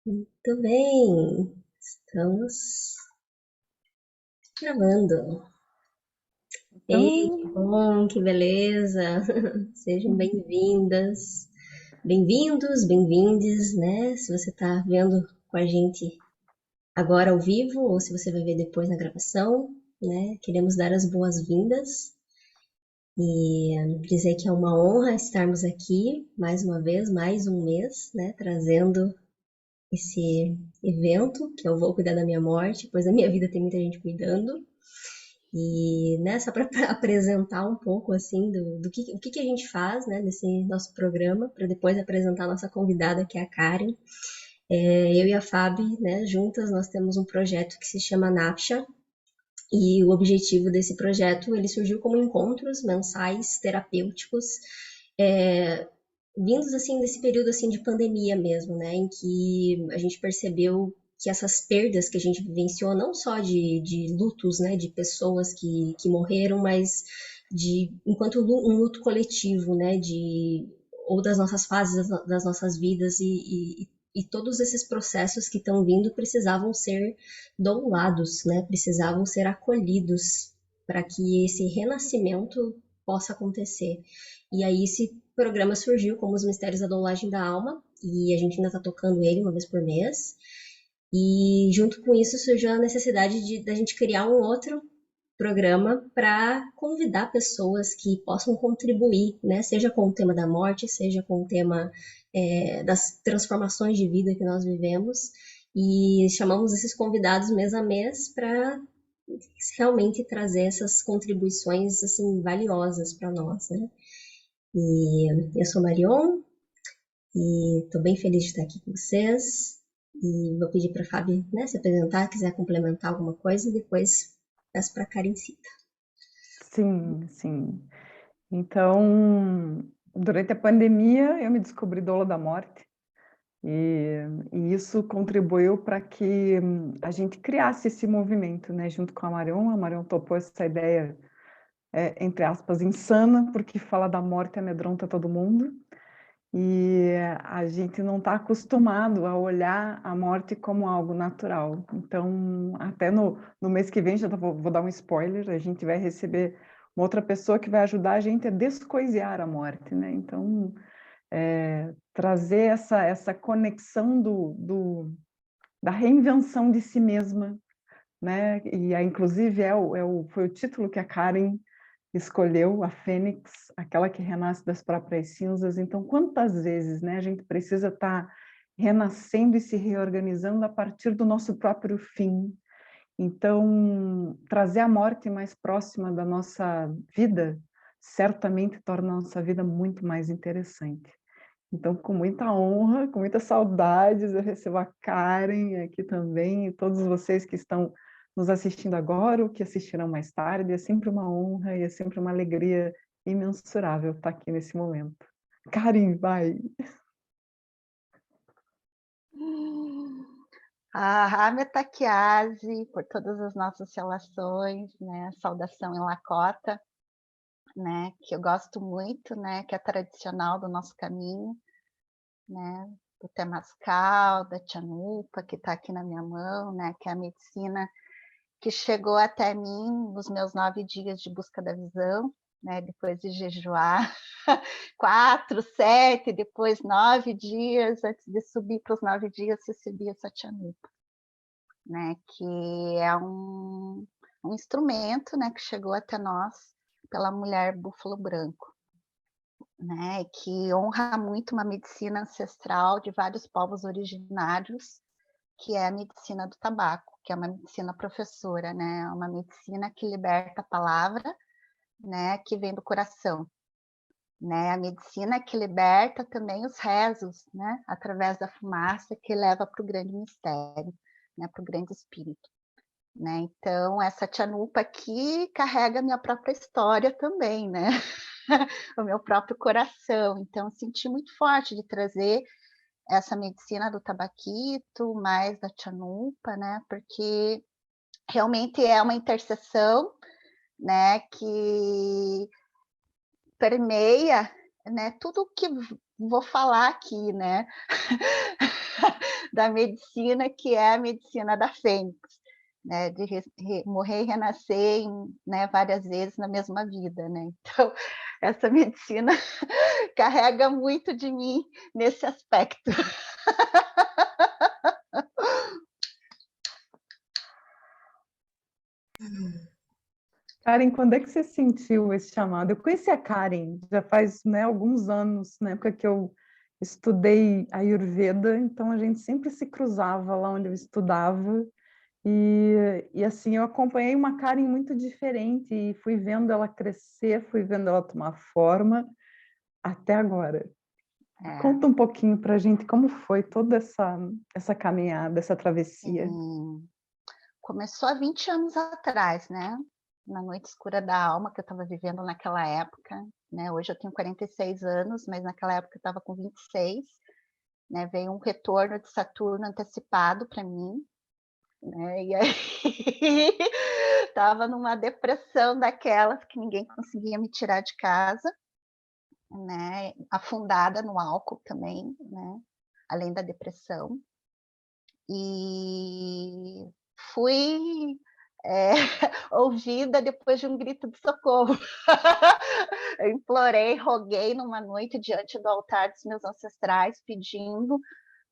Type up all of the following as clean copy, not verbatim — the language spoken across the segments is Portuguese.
Muito bem, estamos gravando. Ei, que Então, bom, que beleza! Sejam bem-vindas, bem-vindos, bem-vindes, né? Se você está vendo com a gente agora ao vivo ou se você vai ver depois na gravação, né? Queremos dar as boas-vindas e dizer que é uma honra estarmos aqui mais uma vez, mais um mês, né? Trazendo esse evento que eu vou cuidar da minha morte, pois na minha vida tem muita gente cuidando. E né, só para apresentar um pouco assim do que, o que, que a gente faz né, nesse nosso programa, para depois apresentar a nossa convidada, que é a Karen. Eu e a Fabi, né, juntas, nós temos um projeto que se chama NAPSHA, e o objetivo desse projeto ele surgiu como encontros mensais terapêuticos, é, vindos assim desse período assim de pandemia mesmo, né, em que a gente percebeu que essas perdas que a gente vivenciou, não só de lutos, né, de pessoas que morreram, mas de enquanto um luto coletivo, né, de ou das nossas fases das nossas vidas e todos esses processos que estão vindo precisavam ser doulados, né? Precisavam ser acolhidos para que esse renascimento possa acontecer. E aí esse programa surgiu como os Mistérios da Doulagem da Alma, e a gente ainda está tocando ele uma vez por mês. E junto com isso surgiu a necessidade de da gente criar um outro programa para convidar pessoas que possam contribuir, né? Seja com o tema da morte, seja com o tema das transformações de vida que nós vivemos. E chamamos esses convidados mês a mês para realmente trazer essas contribuições assim valiosas para nós, né? E eu sou Marion e estou bem feliz de estar aqui com vocês. E vou pedir para a Fábio né, se apresentar, quiser complementar alguma coisa, e depois peço para a Karencita. sim, sim. Então, durante a pandemia, eu me descobri doula da morte e, e isso contribuiu para que a gente criasse esse movimento, né? Junto com a Marion. A Marion topou essa ideia, entre aspas, insana, porque falar da morte amedronta todo mundo. E a gente não está acostumado a olhar a morte como algo natural. Então, até no mês que vem, já vou dar um spoiler, a gente vai receber uma outra pessoa que vai ajudar a gente a descoisear a morte, né? Então, trazer essa conexão da reinvenção de si mesma, né? E inclusive foi o título que a Karen escolheu, a fênix, aquela que renasce das próprias cinzas. Então, quantas vezes, né, a gente precisa estar renascendo e se reorganizando a partir do nosso próprio fim. Então, trazer a morte mais próxima da nossa vida certamente torna a nossa vida muito mais interessante. Então, com muita honra, com muitas saudades, eu recebo a Karen aqui também, e todos vocês que estão nos assistindo agora ou que assistirão mais tarde. É sempre uma honra e é sempre uma alegria imensurável estar aqui nesse momento. Karen, vai! A Ramia Taquiase, por todas as nossas relações, né? Saudação em Lakota, né? Que eu gosto muito, né? Que é tradicional do nosso caminho, né? Do Temascal, da Chanupa, que está aqui na minha mão, né? Que é a medicina que chegou até mim nos meus 9 dias de busca da visão, né? Depois de jejuar 4, 7, depois 9 dias, antes de subir para os 9 dias, recebi essa Chanupa, né? Que é um instrumento, né? Que chegou até nós pela mulher búfalo branco, né? Que honra muito uma medicina ancestral de vários povos originários, que é a medicina do tabaco, que é uma medicina professora, né? Uma medicina que liberta a palavra, né? Que vem do coração, né? A medicina que liberta também os rezos, né? Através da fumaça que leva para o grande mistério, né? Para o grande espírito, né? Então essa Chanupa aqui carrega a minha própria história também, né? O meu próprio coração. Então senti muito forte de trazer essa medicina do tabaquito, mais da Chanupa, né? Porque realmente é uma intercessão, né? Que permeia, né? Tudo que vou falar aqui, né, da medicina, que é a medicina da fênix, né, de morrer e renascer né, várias vezes na mesma vida, né. Então, essa medicina carrega muito de mim nesse aspecto. Karen, quando é que você sentiu esse chamado? Eu conheci a Karen já faz, né, alguns anos, na época que eu estudei Ayurveda, então a gente sempre se cruzava lá onde eu estudava. E assim, eu acompanhei uma Karen muito diferente e fui vendo ela crescer, fui vendo ela tomar forma até agora. É, Conta um pouquinho para a gente como foi toda essa caminhada, essa travessia. começou há 20 anos atrás, né, na noite escura da alma que eu estava vivendo naquela época, né. Hoje eu tenho 46 anos, mas naquela época eu estava com 26, né, veio um retorno de Saturno antecipado para mim, né, e aí estava numa depressão daquelas que ninguém conseguia me tirar de casa, né, afundada no álcool também, né, além da depressão. E fui, eh, ouvida depois de um grito de socorro. Eu implorei, roguei numa noite diante do altar dos meus ancestrais, pedindo,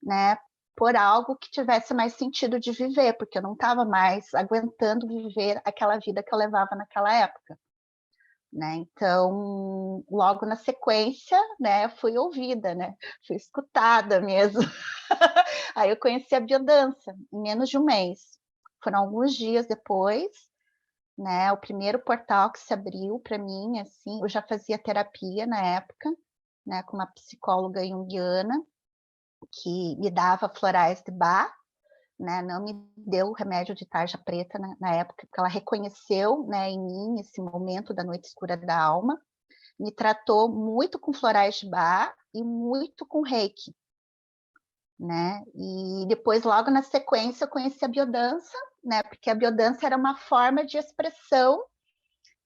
né, por algo que tivesse mais sentido de viver, porque eu não estava mais aguentando viver aquela vida que eu levava naquela época, né. Então, logo na sequência, né, fui ouvida, né, fui escutada mesmo. Aí eu conheci a biodança em menos de um mês. Foram alguns dias depois, né, o primeiro portal que se abriu para mim, assim, eu já fazia terapia na época, né, com uma psicóloga junguiana, que me dava florais de Bach, né, não me deu remédio de tarja preta na época, porque ela reconheceu, né, em mim esse momento da noite escura da alma, me tratou muito com florais de Bach e muito com reiki, né, e depois logo na sequência eu conheci a biodança, né, porque a biodança era uma forma de expressão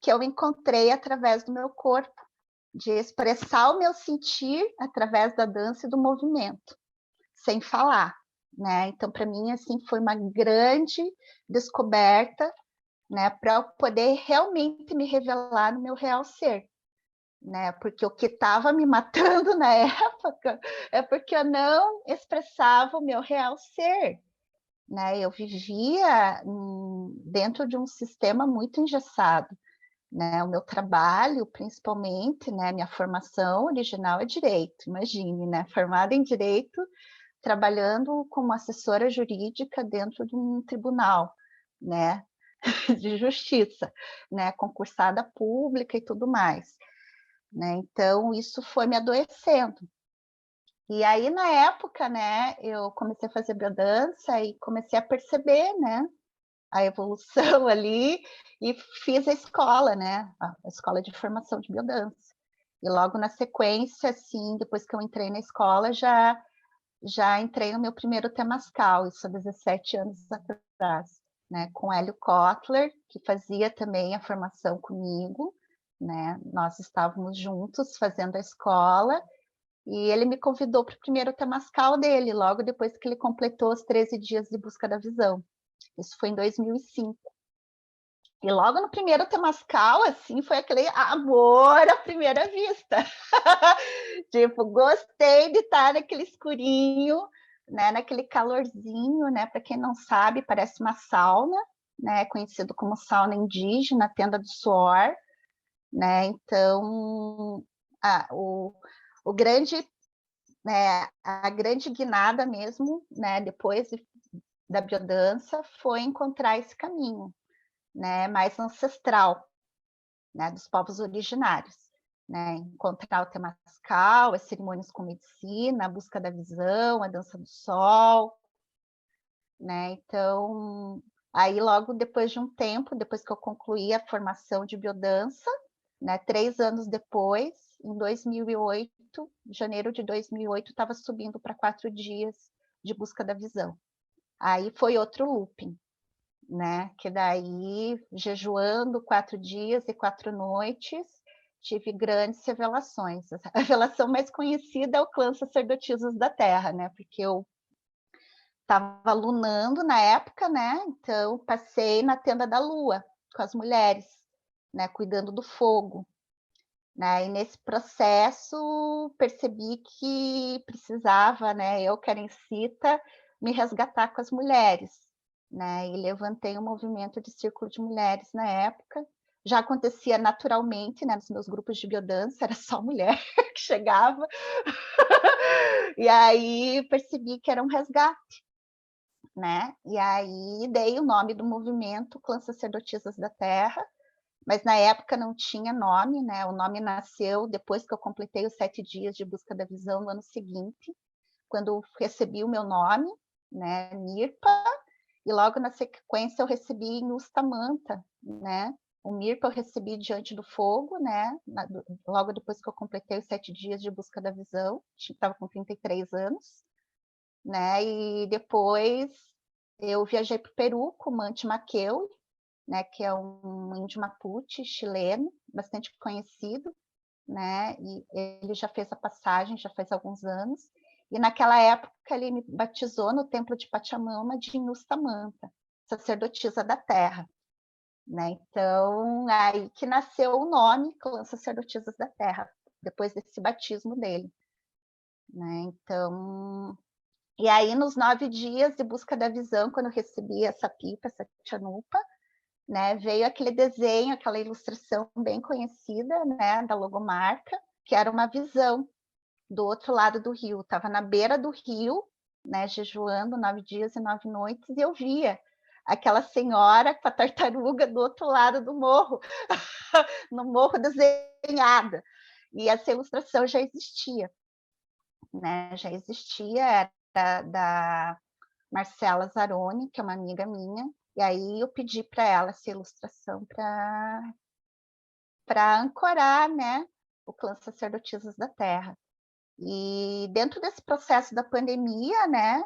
que eu encontrei através do meu corpo, de expressar o meu sentir através da dança e do movimento, sem falar, né. Então para mim, assim, foi uma grande descoberta, né, para eu poder realmente me revelar no meu real ser, né, porque o que estava me matando na época é porque eu não expressava o meu real ser, né. Eu vivia dentro de um sistema muito engessado, né. O meu trabalho, principalmente, né, minha formação original é direito, imagine, né, formada em direito, trabalhando como assessora jurídica dentro de um tribunal, né, de justiça, né, concursada pública e tudo mais, né. Então isso foi me adoecendo. E aí na época, né, eu comecei a fazer biodança e comecei a perceber, né, a evolução ali e fiz a escola, né, a escola de formação de biodança. E logo na sequência, assim, depois que eu entrei na escola, já entrei no meu primeiro temascal, isso há 17 anos atrás, né, com Hélio Kotler, que fazia também a formação comigo, né, nós estávamos juntos fazendo a escola, e ele me convidou para o primeiro temascal dele, logo depois que ele completou os 13 dias de busca da visão. Isso foi em 2005. E logo no primeiro temascal, assim, foi aquele amor à primeira vista. Tipo, gostei de estar naquele escurinho, né, naquele calorzinho, né, para quem não sabe, parece uma sauna, né, conhecido como sauna indígena, tenda do suor, né, então, o grande, né, a grande guinada mesmo, né, depois da biodança, foi encontrar esse caminho, né, mais ancestral, né, dos povos originários, né, encontrar o temascal, as cerimônias com medicina, a busca da visão, a dança do sol, né, então, aí logo depois de um tempo, depois que eu concluí a formação de biodança, né, 3 anos depois, em 2008, janeiro de 2008, estava subindo para 4 dias de busca da visão. Aí foi outro looping, né, que daí, jejuando 4 dias e 4 noites, tive grandes revelações. A revelação mais conhecida é o clã Sacerdotisas da Terra, né? Porque eu estava lunando na época, né? Então passei na tenda da lua com as mulheres, né? Cuidando do fogo, né? E nesse processo percebi que precisava, né? Eu, Karen Cita, me resgatar com as mulheres, né? E levantei um movimento de círculo de mulheres na época. Já acontecia naturalmente, né? Nos meus grupos de biodança, era só mulher que chegava. E aí percebi que era um resgate, né? E aí dei o nome do movimento Clã Sacerdotisas da Terra, mas na época não tinha nome, né? O nome nasceu depois que eu completei os 7 dias de busca da visão no ano seguinte, quando eu recebi o meu nome, né? Mirpa, e logo na sequência eu recebi Nustamanta, né? O Mirpa eu recebi diante do fogo, né? Logo depois que eu completei os 7 dias de busca da visão, estava com 33 anos, né? E depois eu viajei para o Peru com o Manti Maqueu, né? Que é um índio mapuche chileno, bastante conhecido, né? E ele já fez a passagem, já faz alguns anos. E naquela época ele me batizou no templo de Pachamama de Nustamanta, sacerdotisa da terra, né? Então, aí que nasceu o nome Clã Sacerdotisas da Terra, depois desse batismo dele, né? Então, e aí nos 9 dias de busca da visão, quando eu recebi essa pipa, essa chanupa, né, veio aquele desenho, aquela ilustração bem conhecida, né, da logomarca, que era uma visão do outro lado do rio. Estava na beira do rio, né, jejuando 9 dias e 9 noites, e eu via aquela senhora com a tartaruga do outro lado do morro, no morro desenhada. E essa ilustração já existia, né? Já existia, era da Marcela Zaroni, que é uma amiga minha, e aí eu pedi para ela essa ilustração para ancorar, né, o clã Sacerdotisas da Terra. E dentro desse processo da pandemia, né,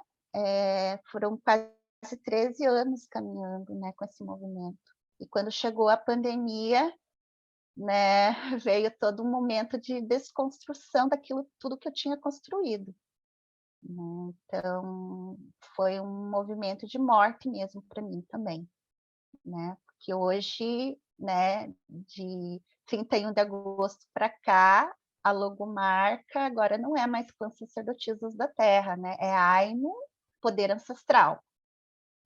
foram quase 13 anos caminhando, né, com esse movimento. E quando chegou a pandemia, né, veio todo um momento de desconstrução daquilo tudo que eu tinha construído. Né? Então, foi um movimento de morte mesmo para mim também, né? Porque hoje, né, de 31 de agosto para cá, a logomarca agora não é mais Clã Sacerdotisas da Terra, né? É Ainu, Poder Ancestral,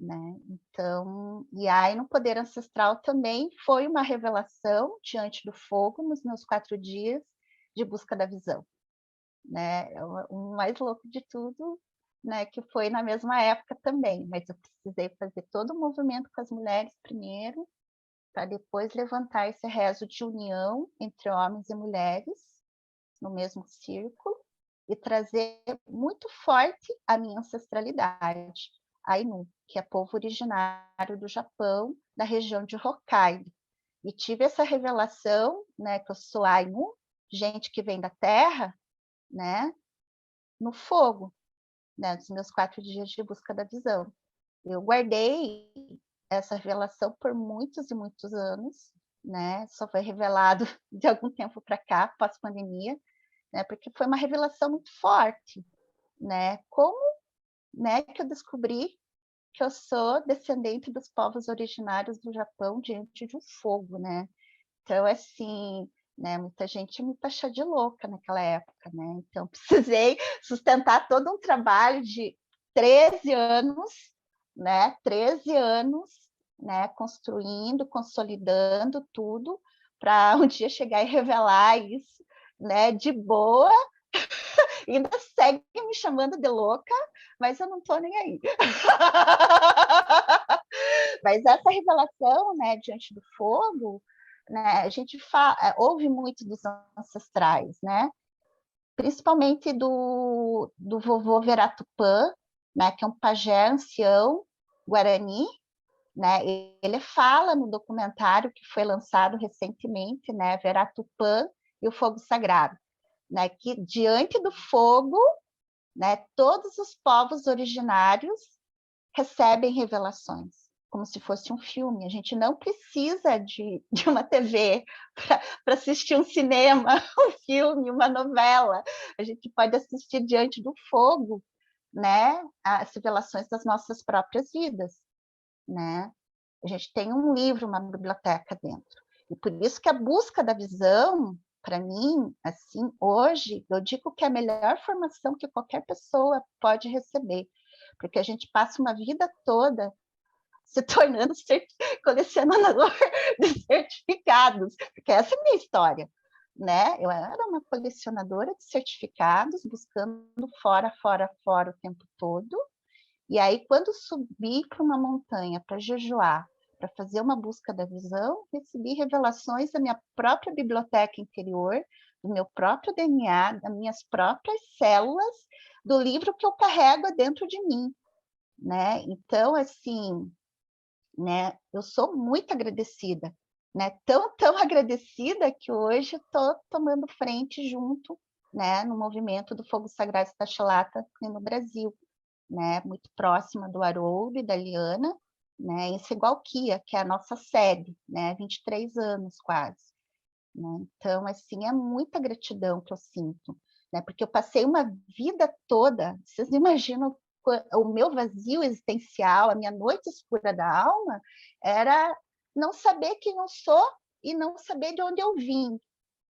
né? Então, e Ainu, Poder Ancestral também foi uma revelação diante do fogo nos meus 4 dias de busca da visão, né? O mais louco de tudo, né, que foi na mesma época também, mas eu precisei fazer todo o movimento com as mulheres primeiro, para depois levantar esse rezo de união entre homens e mulheres no mesmo círculo e trazer muito forte a minha ancestralidade, Ainu, que é povo originário do Japão, da região de Hokkaido. E tive essa revelação, né, que eu sou Ainu, gente que vem da terra, né, no fogo, né, dos meus 4 dias de busca da visão. Eu guardei essa revelação por muitos e muitos anos, né? Só foi revelado de algum tempo para cá, pós-pandemia, né? Porque foi uma revelação muito forte, né? Como, né, que eu descobri que eu sou descendente dos povos originários do Japão diante de um fogo, né? Então, assim, né, muita gente me taxou de louca naquela época, né? Então, precisei sustentar todo um trabalho de 13 anos, né? 13 anos, né? Construindo, consolidando tudo, para um dia chegar e revelar isso, né? De boa, e ainda segue me chamando de louca, mas eu não estou nem aí. Mas essa revelação, né, diante do fogo, né, a gente ouve muito dos ancestrais, né? Principalmente do vovô Veratupã, né, que é um pajé ancião guarani, né? Ele fala no documentário que foi lançado recentemente, né, Veratupã e o Fogo Sagrado, né, que diante do fogo, né, todos os povos originários recebem revelações, como se fosse um filme. A gente não precisa de uma TV para assistir um cinema, um filme, uma novela. A gente pode assistir diante do fogo, né, as revelações das nossas próprias vidas, né? A gente tem um livro, uma biblioteca dentro. E por isso que a busca da visão, para mim, assim, hoje, eu digo que é a melhor formação que qualquer pessoa pode receber, porque a gente passa uma vida toda se tornando colecionador de certificados, porque essa é a minha história, né? Eu era uma colecionadora de certificados, buscando fora, fora, fora o tempo todo, e aí quando subi para uma montanha, para jejuar, para fazer uma busca da visão, recebi revelações da minha própria biblioteca interior, do meu próprio DNA, das minhas próprias células, do livro que eu carrego dentro de mim, né? Então, assim, né, eu sou muito agradecida, né? Tão agradecida que hoje estou tomando frente junto, né, no movimento do Fogo Sagrado Stachelata aqui no Brasil, né, muito próxima do Haroldo e da Liana, né, em Segualquia, que é a nossa sede, né, 23 anos quase, né? Então, assim, é muita gratidão que eu sinto, né, porque eu passei uma vida toda, vocês não imaginam o meu vazio existencial, a minha noite escura da alma, era não saber quem eu sou e não saber de onde eu vim,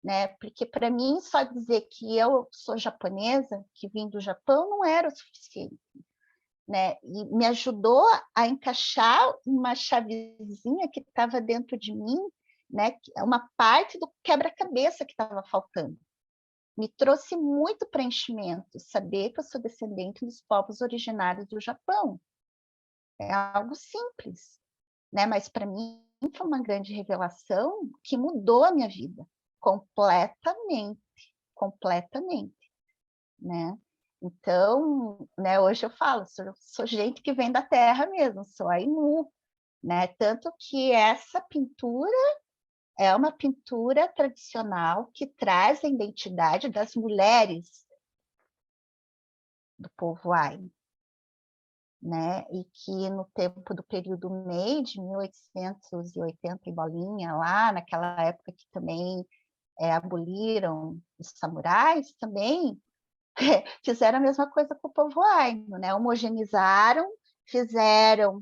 né? Porque para mim só dizer que eu sou japonesa, que vim do Japão, não era o suficiente, né? E me ajudou a encaixar uma chavezinha que estava dentro de mim, né? Uma parte do quebra-cabeça que estava faltando. Me trouxe muito preenchimento saber que eu sou descendente dos povos originários do Japão. É algo simples, né? Mas para mim foi uma grande revelação que mudou a minha vida completamente, completamente, né? Então, né, hoje eu falo, sou gente que vem da terra mesmo, sou Ainu, né? Tanto que essa pintura é uma pintura tradicional que traz a identidade das mulheres do povo Ainu, né? E que no tempo do período Meiji, 1880 e bolinha, lá naquela época que também aboliram os samurais, também fizeram a mesma coisa com o povo Ainu, né? Homogeneizaram, fizeram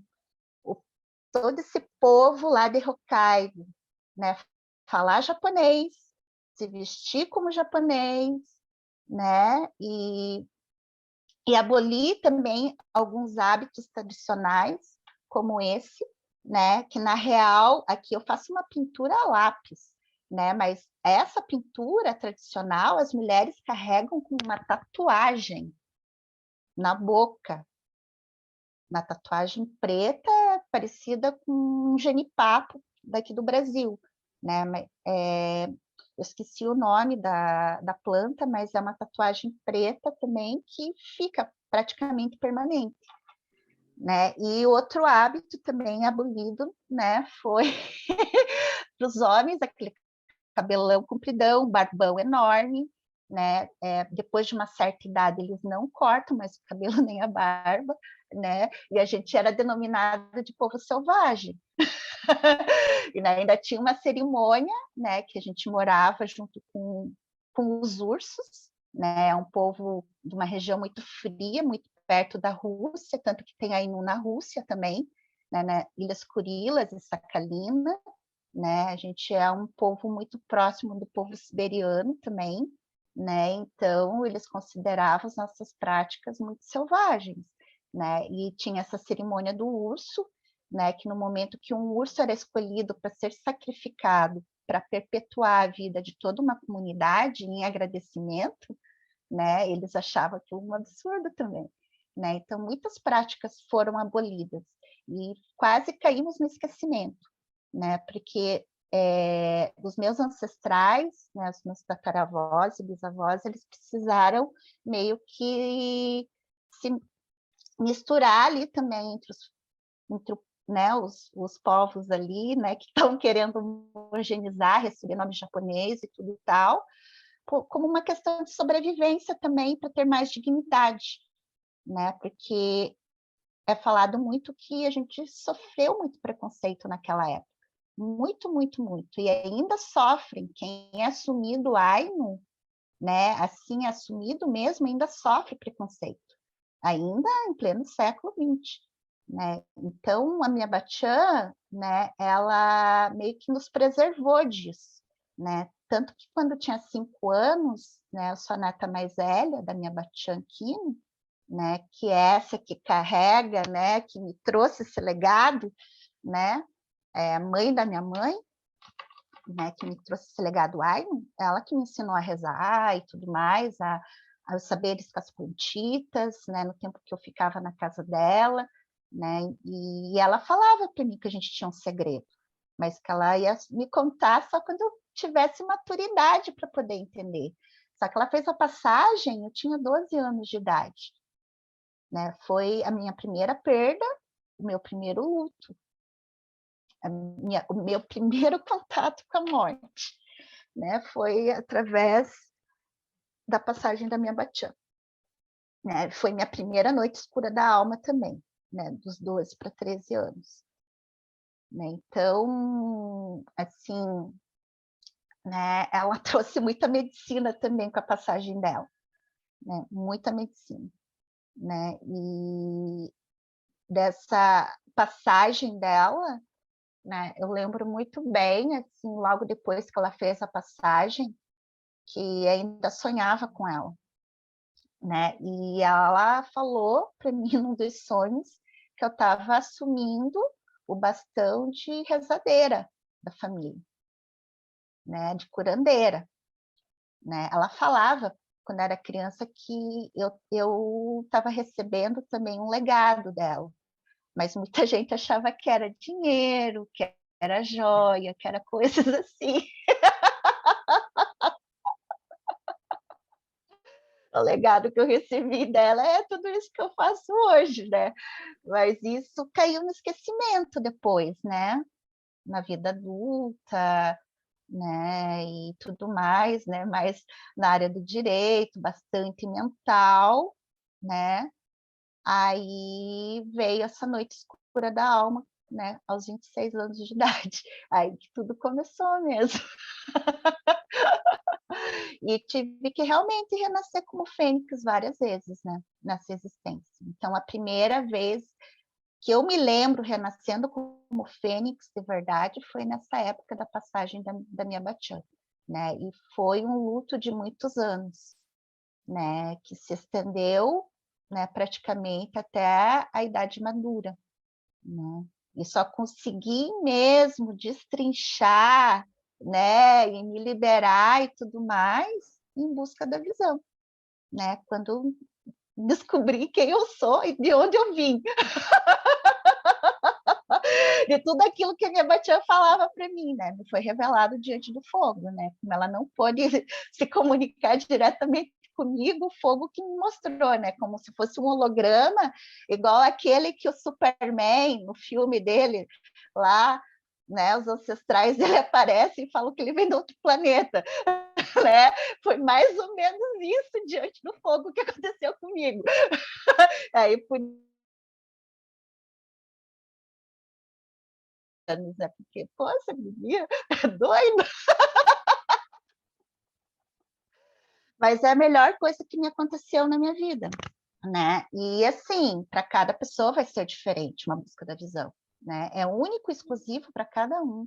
todo esse povo lá de Hokkaido, né? Falar japonês, se vestir como japonês, né? E abolir também alguns hábitos tradicionais, como esse, né? Que na real, aqui eu faço uma pintura a lápis, né? Mas essa pintura tradicional, as mulheres carregam com uma tatuagem na boca, uma tatuagem preta parecida com um genipapo daqui do Brasil, né? Eu esqueci o nome da planta, mas é uma tatuagem preta também que fica praticamente permanente, né? E outro hábito também abolido, né, foi para os homens, aquele cabelão compridão, barbão enorme, né? Depois de uma certa idade, eles não cortam mais o cabelo nem a barba, né? E a gente era denominada de povo selvagem. E né, ainda tinha uma cerimônia, né? Que a gente morava junto com os ursos, né? É um povo de uma região muito fria, muito perto da Rússia, tanto que tem Ainu na Rússia também, né? Ilhas Kurilas e Sakhalina, né? A gente é um povo muito próximo do povo siberiano também, né? Então eles consideravam as nossas práticas muito selvagens, né? E tinha essa cerimônia do urso, né? Que no momento que um urso era escolhido para ser sacrificado para perpetuar a vida de toda uma comunidade em agradecimento, né? Eles achavam aquilo um absurdo também, né? Então muitas práticas foram abolidas e quase caímos no esquecimento, né? Porque os meus ancestrais, né, os meus tataravós e bisavós, eles precisaram meio que se misturar ali também entre né, os povos ali, né, que estão querendo homogeneizar, receber nome japonês e tudo e tal, como uma questão de sobrevivência também, para ter mais dignidade, né? Porque é falado muito que a gente sofreu muito preconceito naquela época. Muito, muito, muito. E ainda sofrem. Quem é assumido Ainu, né, assim, assumido mesmo, ainda sofre preconceito. Ainda em pleno século XX. Né? Então, a minha Batian, né, ela meio que nos preservou disso. Né? Tanto que quando eu tinha 5 anos, né, eu sou a neta mais velha da minha Batian Kino, né, que é essa que carrega, né, que me trouxe esse legado, né, é a mãe da minha mãe, né, que me trouxe esse legado Ainu, ela que me ensinou a rezar e tudo mais, a saberes com as plantitas, né, no tempo que eu ficava na casa dela, né, e ela falava para mim que a gente tinha um segredo, mas que ela ia me contar só quando eu tivesse maturidade para poder entender. Só que ela fez a passagem, eu tinha 12 anos de idade, né? Foi a minha primeira perda, o meu primeiro luto, o meu primeiro contato com a morte, né? Foi através da passagem da minha Batian, né? Foi minha primeira noite escura da alma também, né? Dos 12 para 13 anos. Né? Então, assim, né? Ela trouxe muita medicina também com a passagem dela, né? Muita medicina, né? E dessa passagem dela, né? Eu lembro muito bem, assim, logo depois que ela fez a passagem, que ainda sonhava com ela, né? E ela falou para mim num dos sonhos que eu estava assumindo o bastão de rezadeira da família, né? De curandeira, né? Ela falava quando era criança que eu estava recebendo também um legado dela, mas muita gente achava que era dinheiro, que era joia, que era coisas assim. O legado que eu recebi dela é tudo isso que eu faço hoje, né? Mas isso caiu no esquecimento depois, né? Na vida adulta, né? E tudo mais, né? Mas na área do direito, bastante mental, né? Aí veio essa noite escura da alma, né? Aos 26 anos de idade. Aí que tudo começou mesmo. E tive que realmente renascer como fênix várias vezes, né? Nessa existência. Então, a primeira vez que eu me lembro renascendo como fênix de verdade foi nessa época da passagem da minha Batian, né? E foi um luto de muitos anos, né? Que se estendeu, né? Praticamente até a idade madura, né? E só consegui mesmo destrinchar, né? E me liberar e tudo mais em busca da visão, né? Quando descobri quem eu sou e de onde eu vim. De tudo aquilo que a minha Batian falava para mim, né? Me foi revelado diante do fogo, né? Como ela não pôde se comunicar diretamente comigo, o fogo que me mostrou, né? Como se fosse um holograma, igual aquele que o Superman, no filme dele, lá, né? Os ancestrais dele aparecem e falam que ele vem de outro planeta, né? Foi mais ou menos isso diante do fogo que aconteceu comigo. Aí, por anos, né? Porque, pô, essa guria é doida. Mas é a melhor coisa que me aconteceu na minha vida, né? E assim, para cada pessoa vai ser diferente uma busca da visão, né? É único e exclusivo para cada um,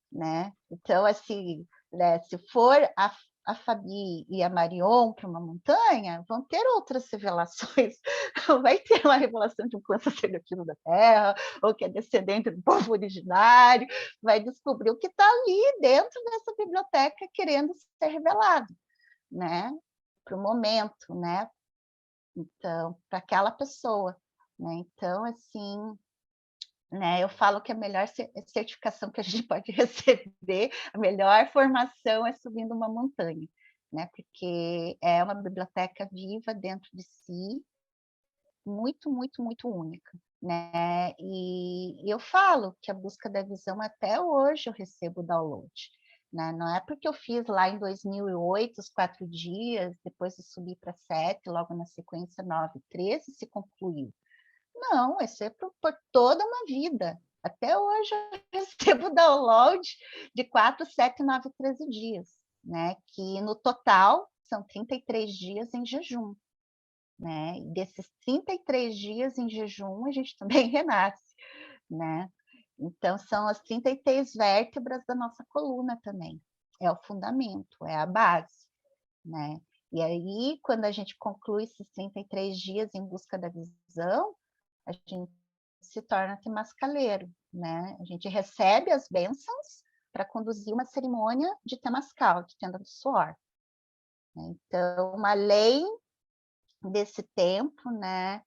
né? Então, assim, né, se for a Fabi e a Marion para uma montanha, vão ter outras revelações. Vai ter uma revelação de um clã sacerdotal da Terra, ou que é descendente do povo originário, vai descobrir o que está ali dentro dessa biblioteca querendo ser revelado, né? Para o momento, né? Então, para aquela pessoa, né? Então, assim, né? Eu falo que a melhor certificação que a gente pode receber, a melhor formação é subindo uma montanha, né? Porque é uma biblioteca viva dentro de si, muito, muito, muito única, né? E eu falo que a busca da visão até hoje eu recebo download, né? Não é porque eu fiz lá em 2008 os 4 dias, depois eu subi para 7, logo na sequência 9, 13 se concluiu. Não, isso é por toda uma vida. Até hoje eu recebo download de 4, 7, 9, 13 dias, né? Que no total são 33 dias em jejum, né? E desses 33 dias em jejum, a gente também renasce, né? Então, são as 33 vértebras da nossa coluna também. É o fundamento, é a base, né? E aí, quando a gente conclui esses 33 dias em busca da visão, a gente se torna temascaleiro, né? A gente recebe as bênçãos para conduzir uma cerimônia de temascal, de tenda do suor. Então, além desse tempo, né,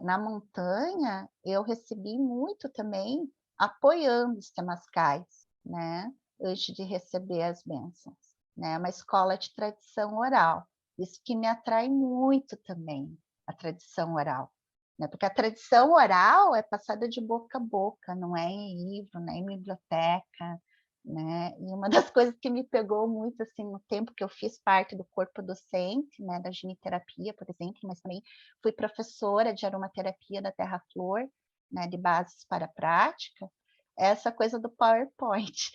na montanha, eu recebi muito também apoiando os temascais, né, antes de receber as bênçãos, né, uma escola de tradição oral. Isso que me atrai muito também, a tradição oral, né, porque a tradição oral é passada de boca a boca, não é em livro, não é em biblioteca, né? E uma das coisas que me pegou muito assim no tempo que eu fiz parte do corpo docente, né, da giniterapia, por exemplo, mas também fui professora de aromaterapia da Terra Flor, né, de bases para a prática, essa coisa do PowerPoint.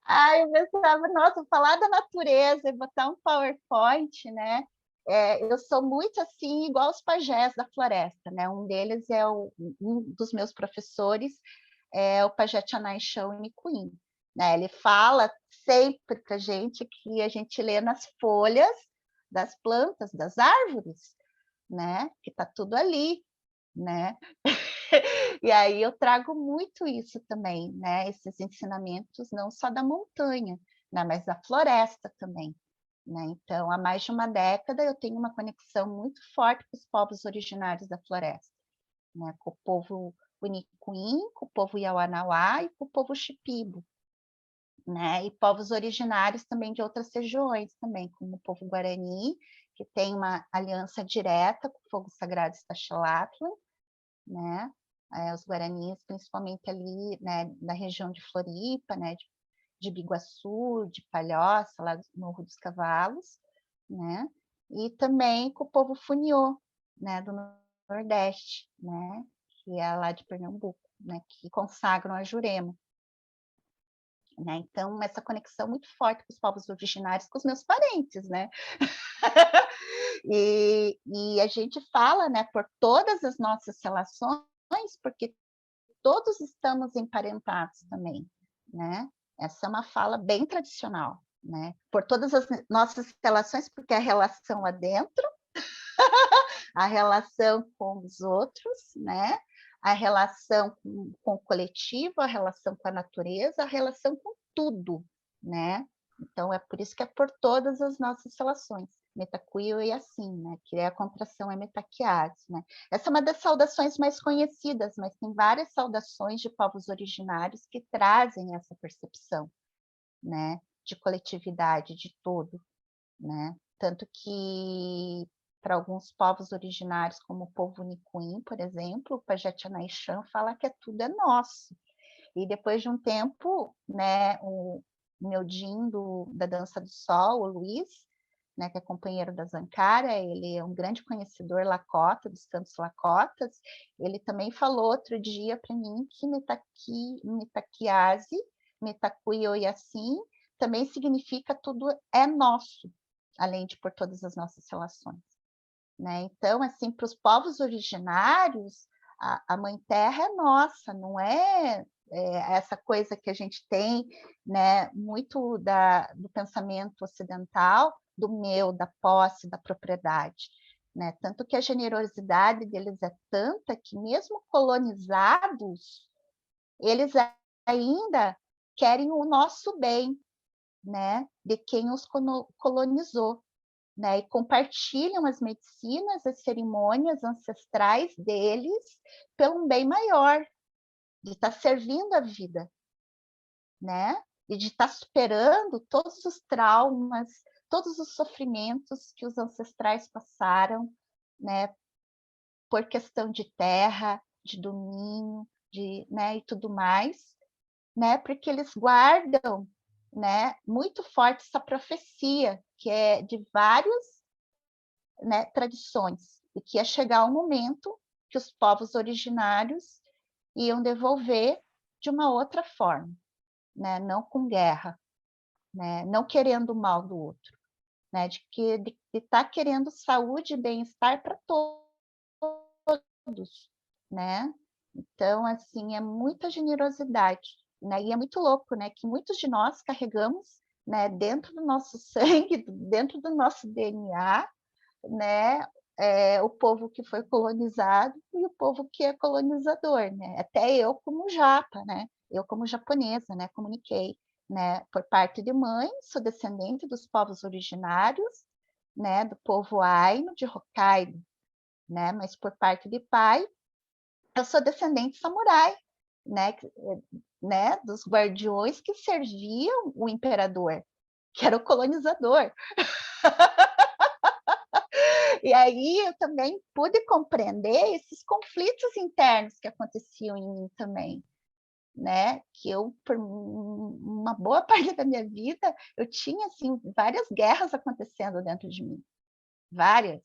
Ai, eu pensava, nossa, falar da natureza e botar um PowerPoint, né? Eu sou muito assim, igual os pajés da floresta, né? Um deles é um dos meus professores, é o pajé Chanai Chão Nicuim, né? Ele fala sempre para a gente que a gente lê nas folhas das plantas, das árvores, né? Que está tudo ali, né? E aí eu trago muito isso também, né? Esses ensinamentos não só da montanha, né? Mas da floresta também, né? Então, há mais de uma década eu tenho uma conexão muito forte com os povos originários da floresta, né? Com o povo Unicuim, com o povo Yawanawá e com o povo Shipibo, né? E povos originários também de outras regiões também, como o povo Guarani, que tem uma aliança direta com o fogo sagrado Estaxalátlan, né? Os guaranis, principalmente ali, né, da região de Floripa, né, de Biguaçu, de Palhoça, lá do Morro dos Cavalos, né? E também com o povo Funiô, né, do Nordeste, né, que é lá de Pernambuco, né, que consagram a Jurema. Né? Então, essa conexão muito forte com os povos originários, com os meus parentes, né? E a gente fala, né, por todas as nossas relações, porque todos estamos emparentados também, né? Essa é uma fala bem tradicional, né? Por todas as nossas relações, porque a relação lá dentro, a relação com os outros, né? A relação com o coletivo, a relação com a natureza, a relação com tudo, né? Então, é por isso que é por todas as nossas relações. Metacuio e assim, né? Que é a contração é metaquiase, né? Essa é uma das saudações mais conhecidas, mas tem várias saudações de povos originários que trazem essa percepção, né? De coletividade, de todo, né? Tanto que para alguns povos originários, como o povo Nicuim, por exemplo, o Pajé Chanaichan fala que tudo é nosso. E depois de um tempo, né, o meu Jin da Dança do Sol, o Luiz, né, que é companheiro da Zancara, ele é um grande conhecedor Lakota, dos cantos Lakotas, ele também falou outro dia para mim que Metaquiase, Metacuioiacim, também significa tudo é nosso, além de por todas as nossas relações. Né? Então, assim, para os povos originários, a Mãe Terra é nossa, não é, essa coisa que a gente tem, né, muito do pensamento ocidental, do meu, da posse, da propriedade. Né? Tanto que a generosidade deles é tanta que, mesmo colonizados, eles ainda querem o nosso bem, né, de quem os colonizou. Né, e compartilham as medicinas, as cerimônias ancestrais deles pelo um bem maior, de estar servindo a vida, né? E de estar superando todos os traumas, todos os sofrimentos que os ancestrais passaram, né? Por questão de terra, de domínio, né? E tudo mais, né? Porque eles guardam, né? Muito forte essa profecia que é de vários né, tradições, e que ia chegar o momento que os povos originários iam devolver de uma outra forma, né, não com guerra, né, não querendo o mal do outro, né, de estar querendo saúde e bem-estar para todos, né? Então, assim, é muita generosidade, né? E é muito louco, né? Que muitos de nós carregamos, né? Dentro do nosso sangue, dentro do nosso DNA, né? O povo que foi colonizado e o povo que é colonizador, né? Até eu como japa, né? Eu como japonesa, né? Comuniquei, né? Por parte de mãe, sou descendente dos povos originários, né? Do povo Ainu de Hokkaido, né? Mas por parte de pai, eu sou descendente samurai, né? Né? Dos guardiões que serviam o imperador, que era o colonizador. E aí eu também pude compreender esses conflitos internos que aconteciam em mim também, né? Que eu, por uma boa parte da minha vida, eu tinha assim várias guerras acontecendo dentro de mim, várias,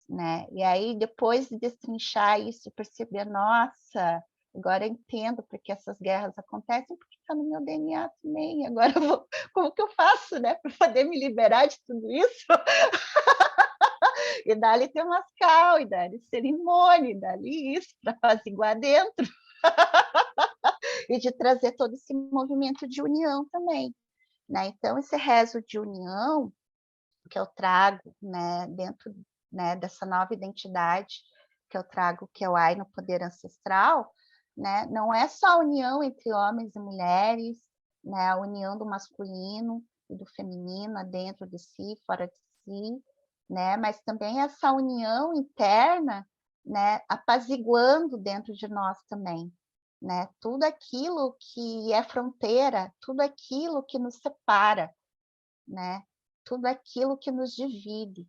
né? E aí depois de destrinchar isso, perceber, nossa, agora eu entendo porque essas guerras acontecem, porque está no meu DNA também. Agora eu vou, como que eu faço, né, para poder me liberar de tudo isso? E dali temascal, e dali cerimônia, e dali isso, para apaziguar dentro. E de trazer todo esse movimento de união também, né? Então, esse rezo de união que eu trago, né, dentro, né, dessa nova identidade que eu trago, que é o Ai no poder ancestral, né? Não é só a união entre homens e mulheres, né? A união do masculino e do feminino dentro de si, fora de si, né? Mas também essa união interna, né? Apaziguando dentro de nós também, né? Tudo aquilo que é fronteira, tudo aquilo que nos separa, né? Tudo aquilo que nos divide,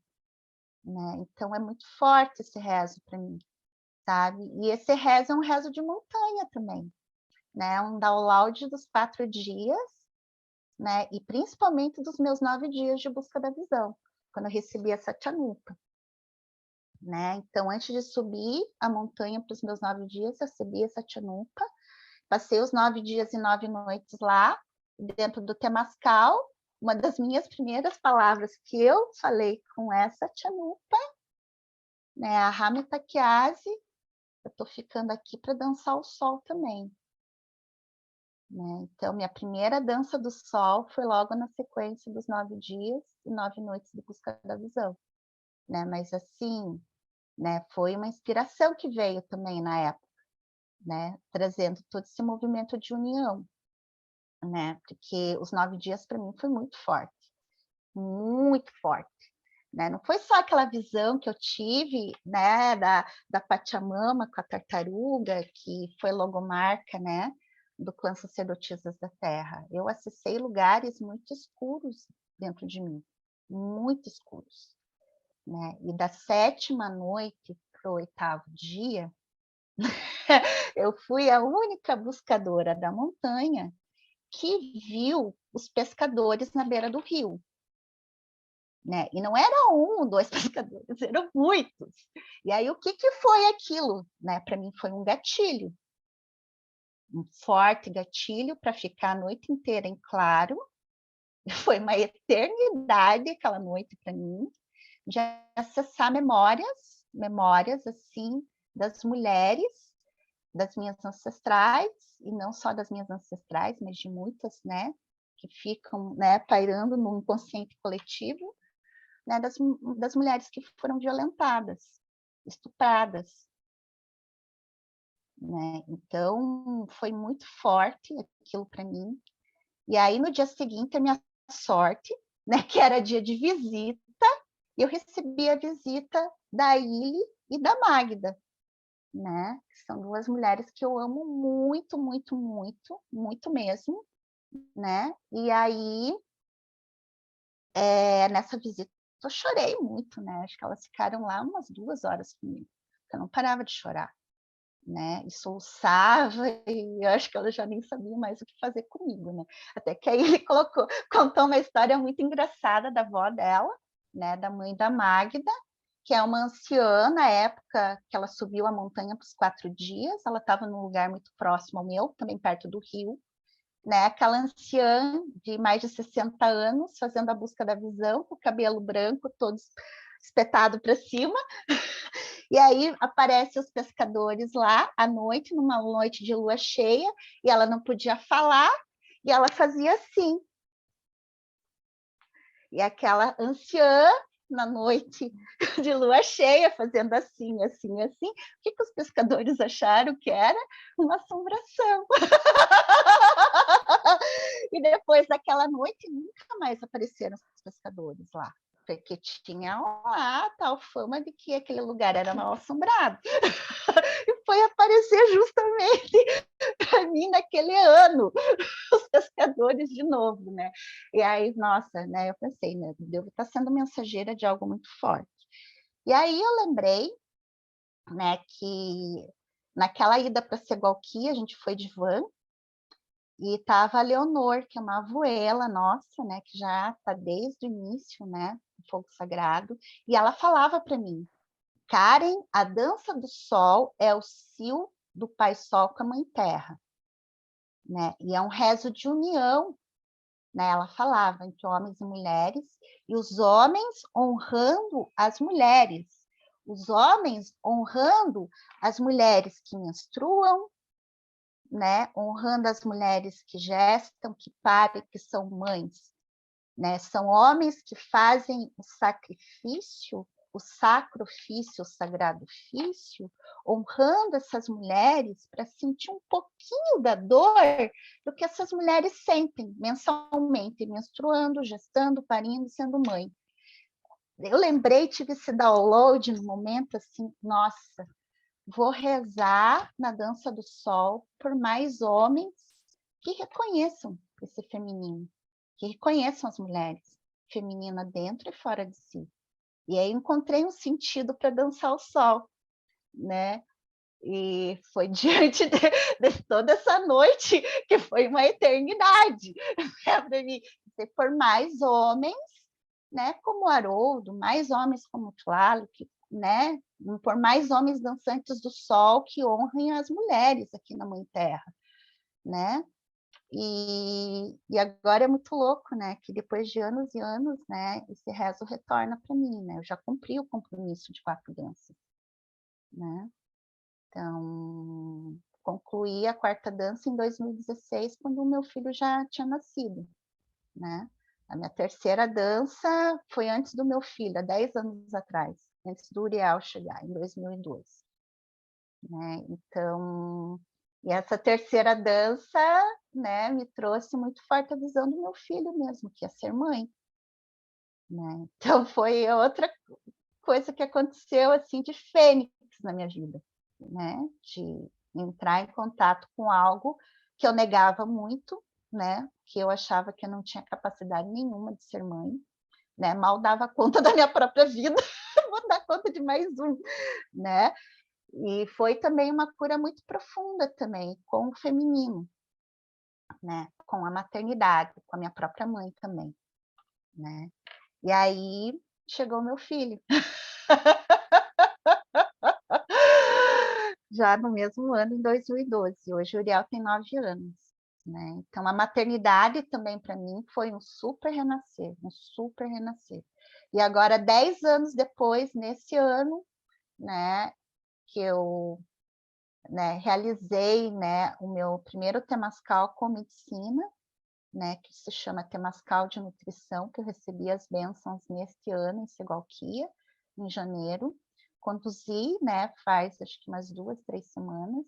né? Então é muito forte esse rezo para mim, sabe? E esse rezo é um rezo de montanha também, né? Um download dos 4 dias, né? E principalmente dos meus 9 dias de busca da visão, quando eu recebi essa Satyanupa, né? Então, antes de subir a montanha para os meus 9 dias, eu recebi essa Satyanupa, passei os 9 dias e 9 noites lá, dentro do Temascal. Uma das minhas primeiras palavras que eu falei com essa Satyanupa, né, a Hamita Kyasi, eu estou ficando aqui para dançar o sol também. Né? Então, minha primeira dança do sol foi logo na sequência dos 9 dias e 9 noites de busca da visão. Né? Mas, assim, né, foi uma inspiração que veio também na época, né, trazendo todo esse movimento de união. Né? Porque os 9 dias, para mim, foi muito forte. Muito forte. Né? Não foi só aquela visão que eu tive, né, da Pachamama com a tartaruga, que foi logomarca, né, do clã Sacerdotisas da Terra. Eu acessei lugares muito escuros dentro de mim, muito escuros. Né? E da 7ª noite para o 8º dia, eu fui a única buscadora da montanha que viu os pescadores na beira do rio. Né? E não era 1, 2 pescadores, eram muitos. E aí, o que foi aquilo? Né? Para mim, foi um gatilho. Um forte gatilho para ficar a noite inteira em claro. Foi uma eternidade aquela noite para mim, de acessar memórias assim, das mulheres, das minhas ancestrais, e não só das minhas ancestrais, mas de muitas, né? Que ficam, né, pairando no inconsciente coletivo, né, das mulheres que foram violentadas, estupradas. Né? Então, foi muito forte aquilo para mim. E aí, no dia seguinte, a minha sorte, né, que era dia de visita, eu recebi a visita da Ili e da Magda, né? São 2 mulheres que eu amo muito, muito, muito, muito mesmo, né? E aí, nessa visita, eu chorei muito, né? Acho que elas ficaram lá umas 2 horas comigo. Eu não parava de chorar, né? E soluçava, e eu acho que elas já nem sabiam mais o que fazer comigo, né? Até que aí ele contou uma história muito engraçada da avó dela, né, da mãe da Magda, que é uma anciã, na época que ela subiu a montanha para os 4 dias, ela estava num lugar muito próximo ao meu, também perto do rio, né? Aquela anciã de mais de 60 anos, fazendo a busca da visão, com o cabelo branco todo espetado para cima. E aí aparecem os pescadores lá à noite, numa noite de lua cheia, e ela não podia falar, e ela fazia assim. E aquela anciã, na noite de lua cheia, fazendo assim, assim, assim, o que os pescadores acharam que era? Uma assombração. E depois daquela noite, nunca mais apareceram os pescadores lá, porque tinha lá a tal fama de que aquele lugar era mal assombrado. E foi aparecer justamente para mim naquele ano, os pescadores de novo, né? E aí, nossa, né? Eu pensei, né? Deus está sendo mensageira de algo muito forte. E aí eu lembrei, né, que naquela ida para Segualquia, a gente foi de van, e estava a Leonor, que é uma avuela nossa, né, que já está desde o início, né, do Fogo Sagrado, e ela falava para mim, Karen, a dança do sol é o cio do Pai Sol com a Mãe Terra, né, e é um rezo de união, né, ela falava entre homens e mulheres, e os homens honrando as mulheres, os homens honrando as mulheres que menstruam, né, honrando as mulheres que gestam, que param, que são mães, né? São homens que fazem o sacrifício, o sacro ofício, o sagrado ofício, honrando essas mulheres para sentir um pouquinho da dor do que essas mulheres sentem mensalmente, menstruando, gestando, parindo, sendo mãe. Eu lembrei, tive esse download no momento assim, nossa, vou rezar na dança do sol por mais homens que reconheçam esse feminino, que reconheçam as mulheres, feminina dentro e fora de si. E aí encontrei um sentido para dançar o sol, né? E foi diante de toda essa noite, que foi uma eternidade, né, para mim, por mais homens, né, como Haroldo, mais homens como Tlaloc, né, por mais homens dançantes do sol que honrem as mulheres aqui na Mãe Terra, né? E agora é muito louco, né? Que depois de anos e anos, né, esse rezo retorna para mim, né? Eu já cumpri o compromisso de 4 danças, né? Então, concluí a 4ª dança em 2016, quando o meu filho já tinha nascido, né? A minha 3ª dança foi antes do meu filho, há 10 anos atrás, antes do Uriel chegar, em 2002. Né? Então, e essa 3ª dança, né, me trouxe muito forte a visão do meu filho mesmo, que ia ser mãe. Né? Então, foi outra coisa que aconteceu, assim, de fênix na minha vida, né? De entrar em contato com algo que eu negava muito, né? Que eu achava que eu não tinha capacidade nenhuma de ser mãe, né? Mal dava conta da minha própria vida, vou dar conta de mais um, né? E foi também uma cura muito profunda também com o feminino, né? Com a maternidade, com a minha própria mãe também, né? E aí chegou meu filho. Já no mesmo ano, em 2012. Hoje o Uriel tem 9 anos. Né? Então, a maternidade também, para mim, foi um super renascer, um super renascer. E agora, 10 anos depois, nesse ano, né, que eu, né, realizei, né, o meu primeiro Temascal com medicina, né, que se chama Temascal de Nutrição, que eu recebi as bênçãos neste ano, em Segualquia, em janeiro. Conduzi, né, faz acho que umas 2, 3 semanas,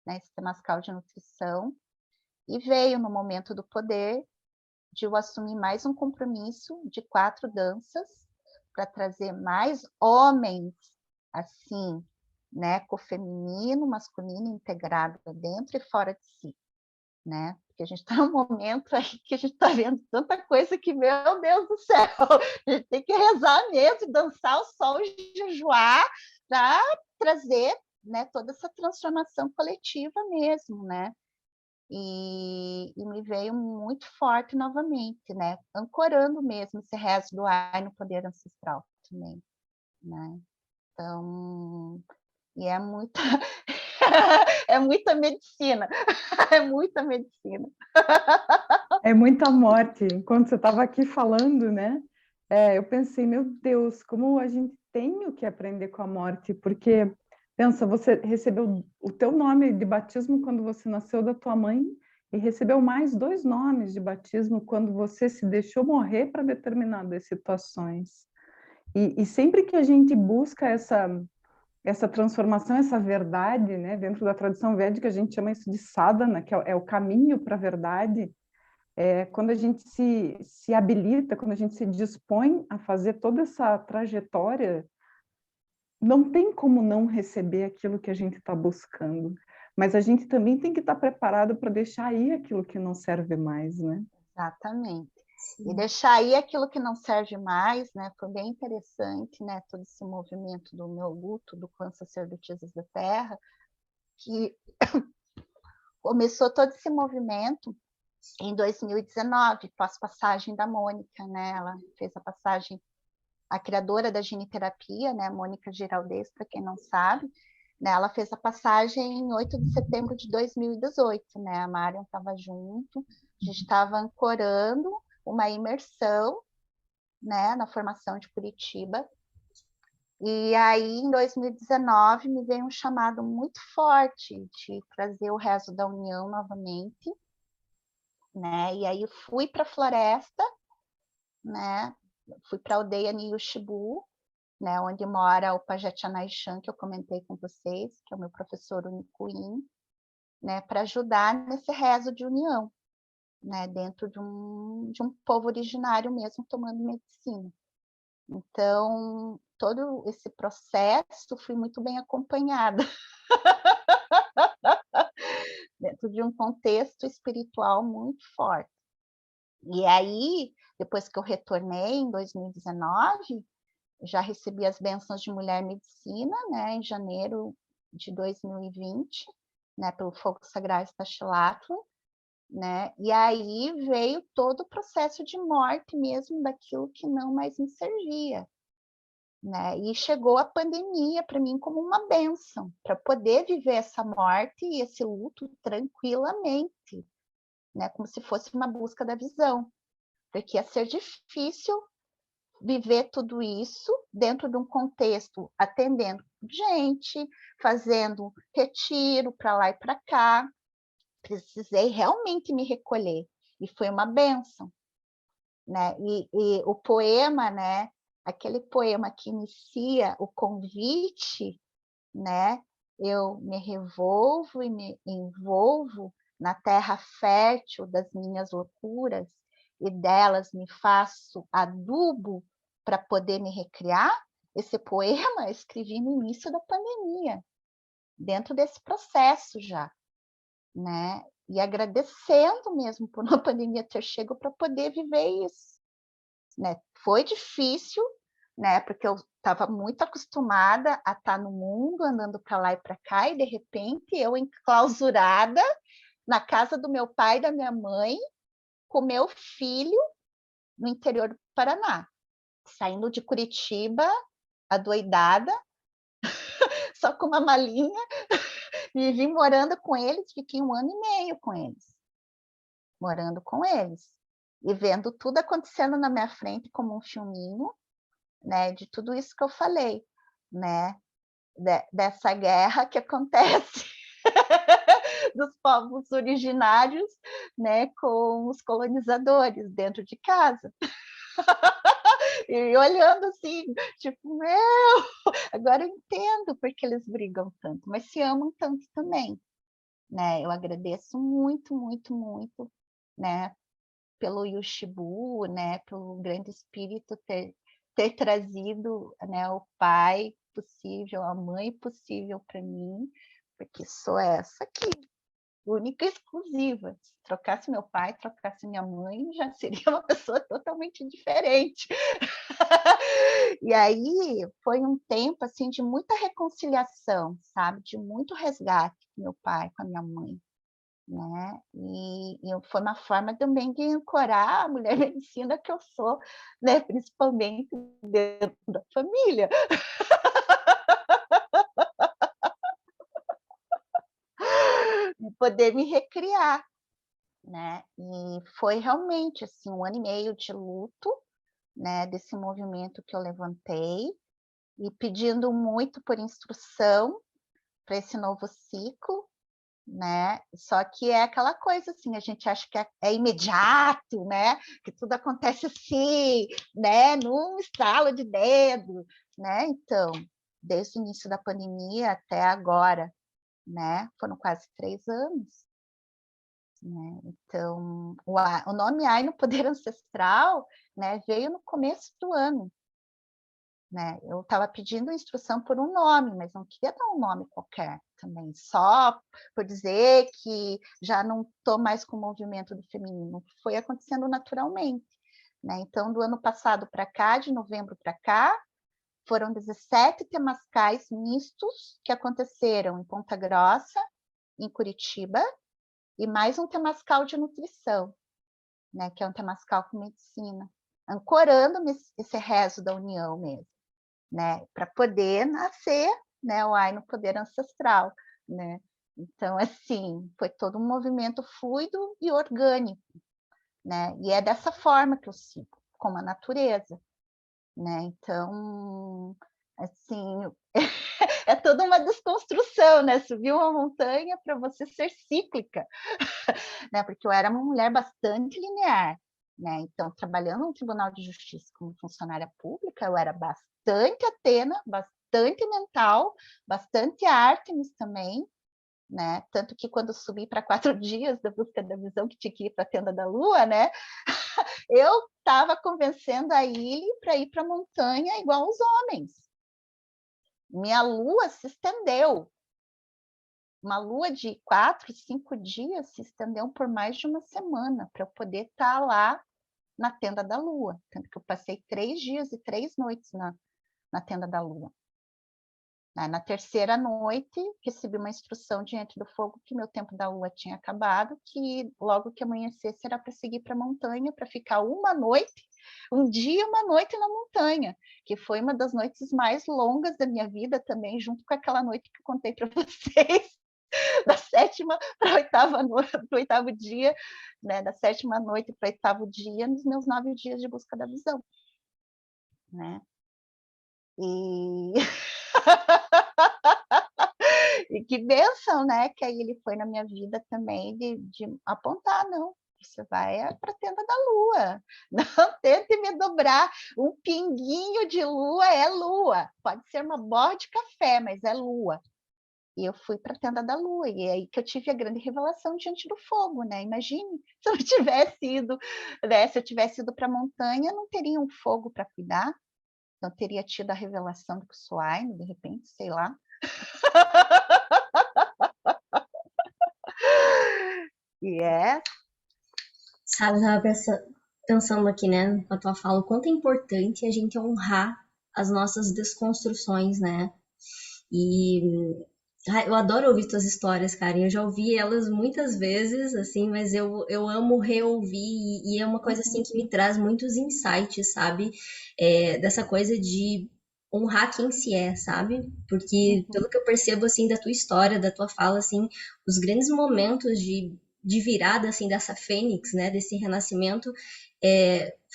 né, esse Temascal de Nutrição, e veio no momento do poder de eu assumir mais um compromisso de 4 danças para trazer mais homens, assim, né, com o feminino, masculino integrado dentro e fora de si, né? Porque a gente está num momento aí que a gente está vendo tanta coisa que, meu Deus do céu, a gente tem que rezar mesmo, dançar o sol e jejuar para trazer, né, toda essa transformação coletiva mesmo, né? e me veio muito forte novamente, né? Ancorando mesmo esse rezo do ar no poder ancestral também, né? Então, e é muita é muita medicina, é muita medicina. É muita morte. Enquanto você estava aqui falando, né? Eu pensei, meu Deus, como a gente tem o que aprender com a morte, porque pensa, você recebeu o teu nome de batismo quando você nasceu da tua mãe e recebeu mais 2 nomes de batismo quando você se deixou morrer para determinadas situações. E sempre que a gente busca essa transformação, essa verdade, né? Dentro da tradição védica, a gente chama isso de sadhana, que é o caminho para a verdade. Quando a gente se habilita, quando a gente se dispõe a fazer toda essa trajetória, não tem como não receber aquilo que a gente está buscando. Mas a gente também tem que estar preparado para deixar aí aquilo que não serve mais, né? Exatamente. E Sim. deixar aí aquilo que não serve mais, né? Foi bem interessante, né? Todo esse movimento do meu luto, do clã Sacerdotisas da Terra, que começou todo esse movimento em 2019, pós-passagem da Mônica, né? Ela fez a passagem, a criadora da giniterapia, né? Mônica Giraldez, para quem não sabe, né? Ela fez a passagem em 8 de setembro de 2018, né? A Marion estava junto, a gente estava ancorando uma imersão, né? Na formação de Curitiba. E aí, em 2019, me veio um chamado muito forte de trazer o rezo da união novamente, né? E aí eu fui para a floresta, né? Fui para a aldeia Niyushibu, né? Onde mora o Pajé Chanaishan, que eu comentei com vocês, que é o meu professor Unicuim, né? Para ajudar nesse rezo de união, né? Dentro de um povo originário mesmo, tomando medicina. Então, todo esse processo fui muito bem acompanhada. Dentro de um contexto espiritual muito forte. E aí, depois que eu retornei em 2019, já recebi as bênçãos de Mulher Medicina, né, em janeiro de 2020, né, pelo Fogo Sagrado Taxilatla, né, e aí veio todo o processo de morte mesmo daquilo que não mais me servia, né, e chegou a pandemia para mim como uma bênção, para poder viver essa morte e esse luto tranquilamente, né, como se fosse uma busca da visão, porque ia ser difícil viver tudo isso dentro de um contexto atendendo gente, fazendo retiro para lá e para cá. Precisei realmente me recolher e foi uma bênção, né? E o poema, né? Aquele poema que inicia o convite, né? Eu me revolvo e me envolvo na terra fértil das minhas loucuras e delas me faço adubo para poder me recriar. Esse poema eu escrevi no início da pandemia, dentro desse processo já, né? E agradecendo mesmo por uma pandemia ter chegado para poder viver isso, né? Foi difícil, né? Porque eu estava muito acostumada a estar no mundo, andando para lá e para cá, e de repente eu enclausurada na casa do meu pai e da minha mãe, com meu filho no interior do Paraná, saindo de Curitiba, adoidada, só com uma malinha, e vim morando com eles, fiquei 1 ano e meio com eles, morando com eles, e vendo tudo acontecendo na minha frente como um filminho, né, de tudo isso que eu falei, né, dessa guerra que acontece dos povos originários, né, com os colonizadores dentro de casa. E olhando assim, tipo, meu, agora eu entendo porque eles brigam tanto, mas se amam tanto também, né? Eu agradeço muito, muito, muito, né, pelo Yushibu, né, pelo grande espírito ter trazido, né, o pai possível, a mãe possível para mim, porque sou essa aqui, única e exclusiva. Se trocasse meu pai, trocasse minha mãe, já seria uma pessoa totalmente diferente. E aí foi um tempo assim de muita reconciliação, sabe, de muito resgate com meu pai, com a minha mãe, né? E foi uma forma também de ancorar a mulher medicina que eu sou, né? Principalmente dentro da família, e poder me recriar, né? E foi realmente assim 1 ano e meio de luto, né? Desse movimento que eu levantei e pedindo muito por instrução para esse novo ciclo, né? Só que é aquela coisa assim, a gente acha que é imediato, né? Que tudo acontece assim, né? Num estalo de dedo, né? Então, desde o início da pandemia até agora, né? Foram quase 3 anos, né? Então, o nome Ai no Poder Ancestral, né? Veio no começo do ano, né? Eu estava pedindo instrução por um nome, mas não queria dar um nome qualquer também, só por dizer que já não estou mais com o movimento do feminino, foi acontecendo naturalmente, né? Então, do ano passado para cá, de novembro para cá, foram 17 temascais mistos que aconteceram em Ponta Grossa, em Curitiba, e mais um temascal de nutrição, né? Que é um temascal com medicina, ancorando esse rezo da união mesmo, né, para poder nascer, né, o Ai no Poder Ancestral, né? Então, assim, foi todo um movimento fluido e orgânico, né? E é dessa forma que eu sigo, como a natureza, né? Então, assim, é toda uma desconstrução, né? Subir uma montanha para você ser cíclica, né? Porque eu era uma mulher bastante linear, né? Então, trabalhando no Tribunal de Justiça como funcionária pública, eu era bastante Atena, bastante mental, bastante Ártemis também, né? Tanto que quando eu subi para 4 dias da busca da visão, que tinha que ir para a tenda da Lua, né? Eu estava convencendo a Ilha para ir para a montanha igual os homens. Minha lua se estendeu. Uma lua de 4, 5 dias se estendeu por mais de uma semana para eu poder estar lá na tenda da Lua. Tanto que eu passei 3 dias e 3 noites na tenda da Lua. Na terceira noite, recebi uma instrução diante do fogo que meu tempo da Lua tinha acabado, que logo que amanhecesse era para seguir para a montanha, para ficar uma noite, um dia e uma noite na montanha, que foi uma das noites mais longas da minha vida também, junto com aquela noite que eu contei para vocês, da sétima para a oitava noite, para o oitavo dia, né? Da sétima noite para o oitavo dia, nos meus 9 dias de busca da visão, né? E e que bênção, né? Que aí ele foi na minha vida também de apontar, não. Você vai para a tenda da lua. Não tente me dobrar. Um pinguinho de lua é lua. Pode ser uma borra de café, mas é lua. E eu fui para a tenda da lua. E é aí que eu tive a grande revelação diante do fogo, né? Imagine se eu não tivesse ido, né? Se eu tivesse ido para a montanha, não teria um fogo para cuidar. Não teria tido a revelação do Kusuai, de repente, sei lá. E é. Sabe, eu tava pensando aqui, né, com a tua fala, o quanto é importante a gente honrar as nossas desconstruções, né? E eu adoro ouvir tuas histórias, cara. Eu já ouvi elas muitas vezes, assim, mas eu amo reouvir e é uma coisa assim que me traz muitos insights, sabe? Dessa coisa de honrar quem se é, sabe? Porque pelo que eu percebo assim da tua história, da tua fala, assim, os grandes momentos de virada assim dessa fênix, né? Desse renascimento,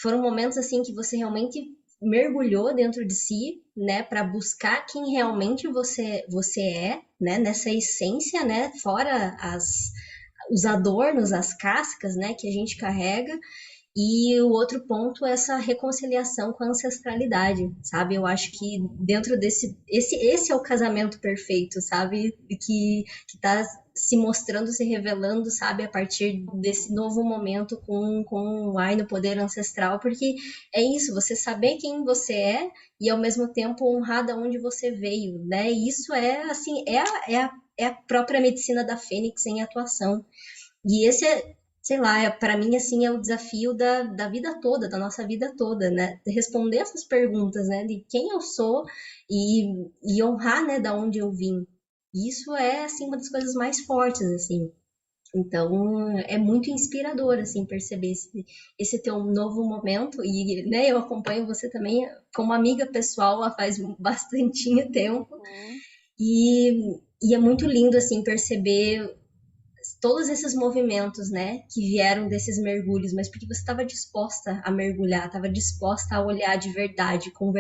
foram momentos assim que você realmente mergulhou dentro de si, né, para buscar quem realmente você é, né, nessa essência, né, fora os adornos, as cascas, né, que a gente carrega. E o outro ponto é essa reconciliação com a ancestralidade, sabe? Eu acho que dentro esse é o casamento perfeito, sabe? Que tá se mostrando, se revelando, sabe? A partir desse novo momento com o Ai no Poder Ancestral, porque é isso, você saber quem você é e ao mesmo tempo honrar de onde você veio, né? E isso é, assim, é a própria medicina da Fênix em atuação. E esse é, sei lá, para mim, assim, é o desafio da vida toda, da nossa vida toda, né? De responder essas perguntas, né? De quem eu sou e honrar, né, da onde eu vim. E isso é, assim, uma das coisas mais fortes, assim. Então, é muito inspirador, assim, perceber esse teu novo momento. E, né, eu acompanho você também como amiga pessoal há faz bastante tempo. Uhum. E é muito lindo, assim, perceber todos esses movimentos, né, que vieram desses mergulhos, mas porque você estava disposta a mergulhar, estava disposta a olhar de verdade, com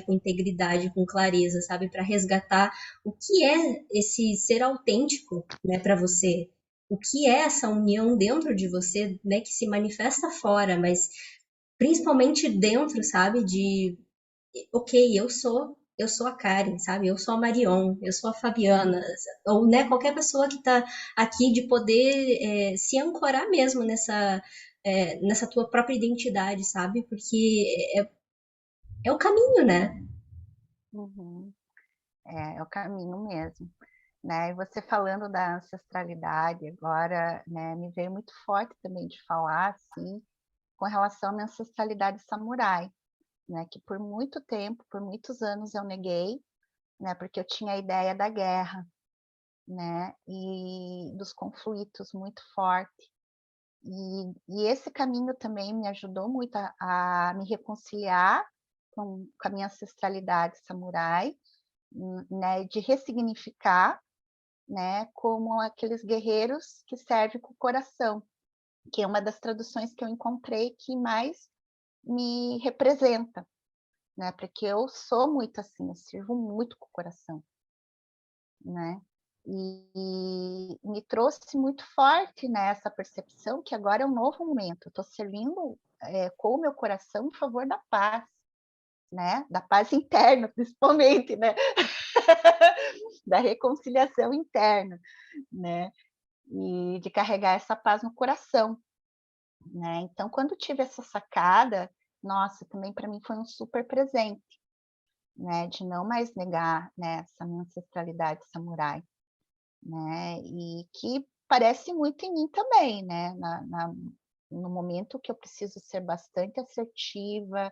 integridade, com clareza, sabe, para resgatar o que é esse ser autêntico, né, para você, o que é essa união dentro de você, né, que se manifesta fora, mas principalmente dentro, sabe, de ok, eu sou a Karen, sabe? Eu sou a Marion, eu sou a Fabiana, ou né, qualquer pessoa que está aqui de poder se ancorar mesmo nessa tua própria identidade, sabe? Porque é o caminho, né? Uhum. É o caminho mesmo, né? E você falando da ancestralidade agora, né, me veio muito forte também de falar, assim, com relação à minha ancestralidade samurai, né, que por muito tempo, por muitos anos eu neguei, né, porque eu tinha a ideia da guerra, né, e dos conflitos muito forte. E esse caminho também me ajudou muito a me reconciliar com a minha ancestralidade samurai, né, de ressignificar, né, como aqueles guerreiros que servem com o coração, que é uma das traduções que eu encontrei que mais me representa, né, porque eu sou muito assim, eu sirvo muito com o coração, né. E me trouxe muito forte, né, essa percepção que agora é um novo momento, eu estou servindo, com o meu coração em favor da paz, né, da paz interna principalmente, né, da reconciliação interna, né, e de carregar essa paz no coração, né. Então quando tive essa sacada, nossa, também para mim foi um super presente, né, de não mais negar, né, essa minha ancestralidade samurai, né, e que parece muito em mim também, né, no momento que eu preciso ser bastante assertiva,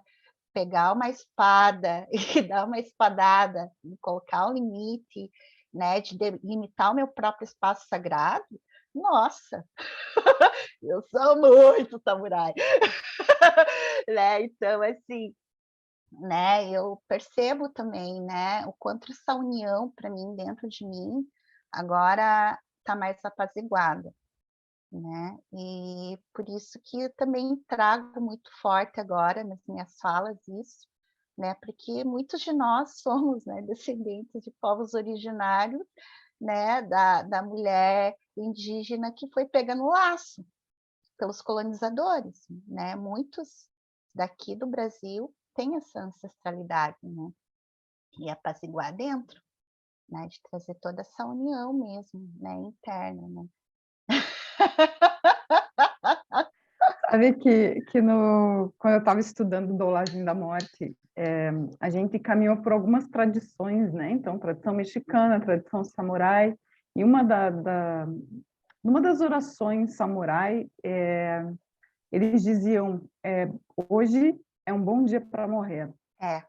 pegar uma espada e dar uma espadada, e colocar um limite, né, de delimitar o meu próprio espaço sagrado, nossa, eu sou muito samurai, né, então assim, né, eu percebo também, né, o quanto essa união para mim, dentro de mim, agora está mais apaziguada, né, e por isso que eu também trago muito forte agora nas minhas falas isso, né, porque muitos de nós somos, né, descendentes de povos originários, né, da mulher indígena que foi pega no laço pelos colonizadores, né, muitos daqui do Brasil têm essa ancestralidade, né, e apaziguar dentro, né, de trazer toda essa união mesmo, né, interna, né. Sabe que no, quando eu estava estudando Dolagem da Morte, a gente caminhou por algumas tradições, né? Então, tradição mexicana, tradição samurai, e numa das orações samurai, eles diziam, hoje é um bom dia para morrer. É,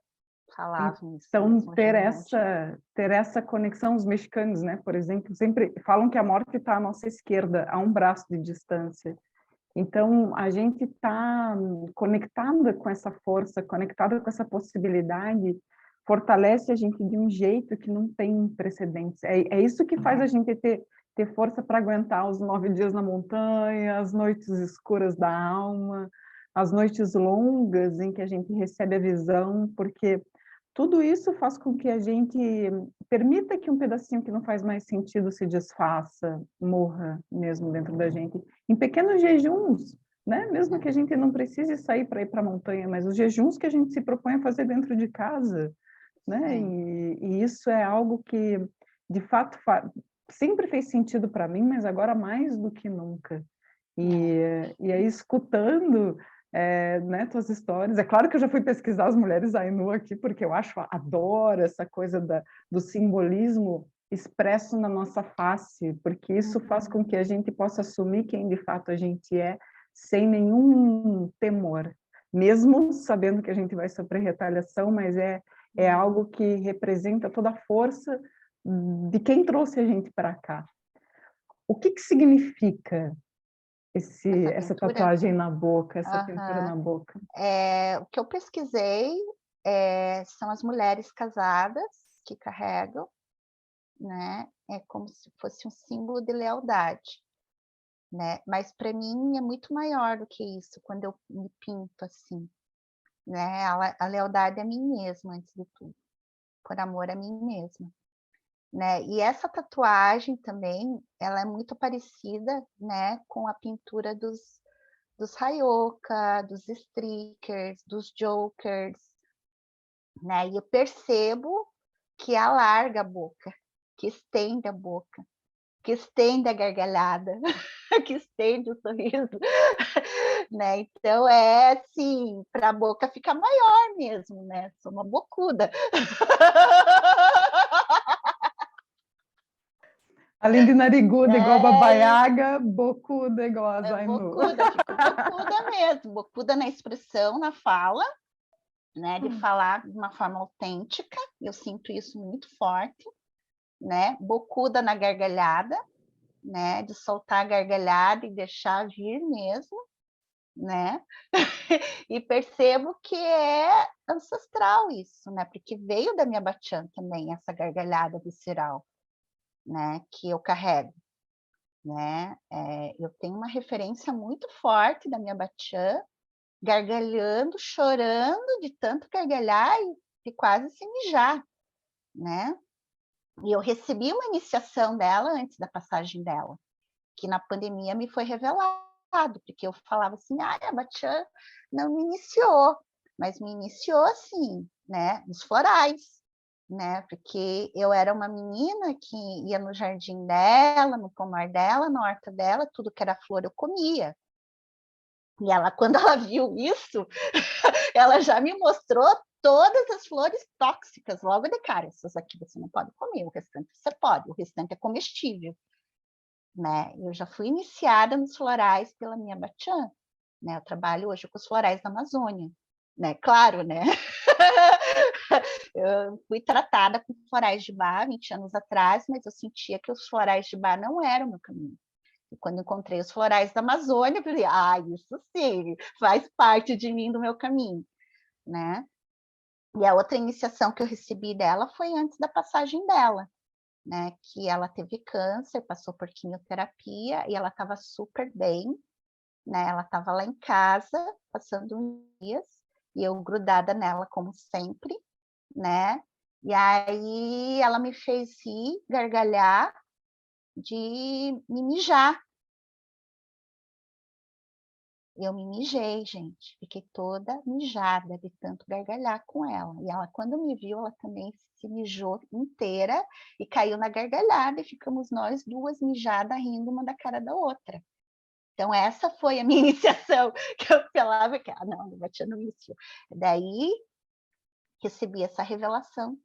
falavam isso Então, mesmo, realmente. ter essa conexão, os mexicanos, né, por exemplo, sempre falam que a morte está à nossa esquerda, a um braço de distância. Então, a gente está conectada com essa força, conectada com essa possibilidade, fortalece a gente de um jeito que não tem precedentes. É isso que faz a gente ter força para aguentar os 9 dias na montanha, as noites escuras da alma, as noites longas em que a gente recebe a visão, porque tudo isso faz com que a gente permita que um pedacinho que não faz mais sentido se desfaça, morra mesmo dentro da gente, em pequenos jejuns, né? Mesmo que a gente não precise sair para ir para a montanha, mas os jejuns que a gente se propõe a fazer dentro de casa, né? E isso é algo que, de fato, sempre fez sentido para mim, mas agora mais do que nunca. E aí, escutando né, tuas histórias, é claro que eu já fui pesquisar as mulheres Ainu aqui, porque eu adoro essa coisa do simbolismo expresso na nossa face, porque isso faz com que a gente possa assumir quem de fato a gente é, sem nenhum temor, mesmo sabendo que a gente vai sofrer retaliação, mas é algo que representa toda a força de quem trouxe a gente para cá. O que significa essa pintura. tatuagem na boca, essa pintura Aham. na boca? O que eu pesquisei são as mulheres casadas que carregam, né? É como se fosse um símbolo de lealdade, né? Mas para mim é muito maior do que isso quando eu me pinto assim, né? A lealdade a mim mesma antes de tudo, por amor a mim mesma, né? E essa tatuagem também, ela é muito parecida, né, com a pintura dos Ryoka, dos Streakers, dos Jokers, né? E eu percebo que alarga a boca, que estende a boca, que estende a gargalhada, que estende o sorriso, né? Então é assim, para a boca ficar maior mesmo, né? Sou uma bocuda. Além de nariguda, igual Baba É, Yaga, bocuda, igual a Zainu. bocuda, fico bocuda mesmo, bocuda na expressão, na fala, né? De falar de uma forma autêntica, eu sinto isso muito forte, né? Bocuda na gargalhada, né? De soltar a gargalhada e deixar vir mesmo, né? E percebo que é ancestral isso, né? Porque veio da minha Bachan também essa gargalhada visceral, né? Que eu carrego, né? Eu tenho uma referência muito forte da minha Bachan, gargalhando, chorando de tanto gargalhar e quase se mijar, né? E eu recebi uma iniciação dela antes da passagem dela, que na pandemia me foi revelado, porque eu falava assim, a Bachan não me iniciou, mas me iniciou assim, né, nos florais, né, porque eu era uma menina que ia no jardim dela, no pomar dela, na horta dela, tudo que era flor eu comia. E ela, quando ela viu isso, ela já me mostrou todas as flores tóxicas logo de cara. Essas aqui você não pode comer, o restante você pode, o restante é comestível, né? Eu já fui iniciada nos florais pela minha Bachan, né? Eu trabalho hoje com os florais da Amazônia, né? Claro, né? Eu fui tratada com florais de bar 20 anos atrás, mas eu sentia que os florais de bar não eram o meu caminho. E quando encontrei os florais da Amazônia, eu falei, isso sim, faz parte de mim, do meu caminho, né? E a outra iniciação que eu recebi dela foi antes da passagem dela, né? Que ela teve câncer, passou por quimioterapia e ela estava super bem, né? Ela estava lá em casa, passando uns dias, e eu grudada nela como sempre, né? E aí ela me fez rir, gargalhar, de me mijar. Eu me mijei, gente. Fiquei toda mijada de tanto gargalhar com ela. E ela, quando me viu, ela também se mijou inteira e caiu na gargalhada. E ficamos nós duas mijadas rindo uma da cara da outra. Então, essa foi a minha iniciação, que eu falava que, não batia no iniciou. Daí, recebi essa revelação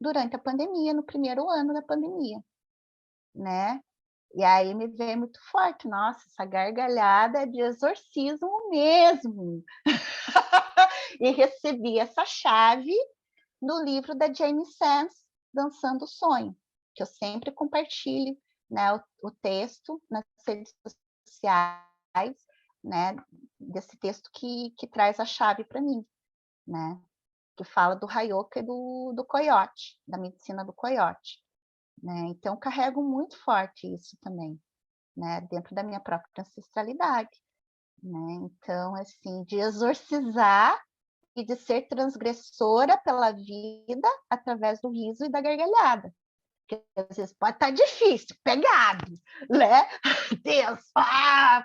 durante a pandemia, no primeiro ano da pandemia, né? E aí me veio muito forte, nossa, essa gargalhada é de exorcismo mesmo. E recebi essa chave no livro da Jamie Sands, Dançando o Sonho, que eu sempre compartilho, né, o texto nas redes sociais, né, desse texto que traz a chave para mim, né, que fala do Ryoka e do coiote, da medicina do coiote, né, então carrego muito forte isso também, né, dentro da minha própria ancestralidade, né, então, assim, de exorcizar e de ser transgressora pela vida através do riso e da gargalhada. Porque às vezes pode estar difícil, pegado, né? Deus,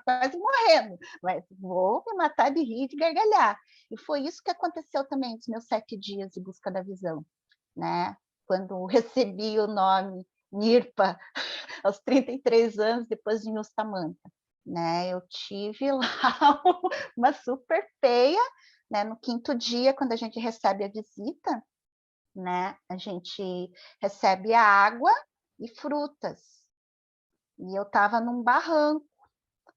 quase morrendo, mas vou me matar de rir e de gargalhar. E foi isso que aconteceu também nos meus 7 dias de busca da visão, né? Quando recebi o nome Nirpa, aos 33 anos, depois de Nustamanta, né? Eu tive lá uma super peia, né? No 5º dia, quando a gente recebe a visita, né? A gente recebe a água e frutas. E eu estava num barranco,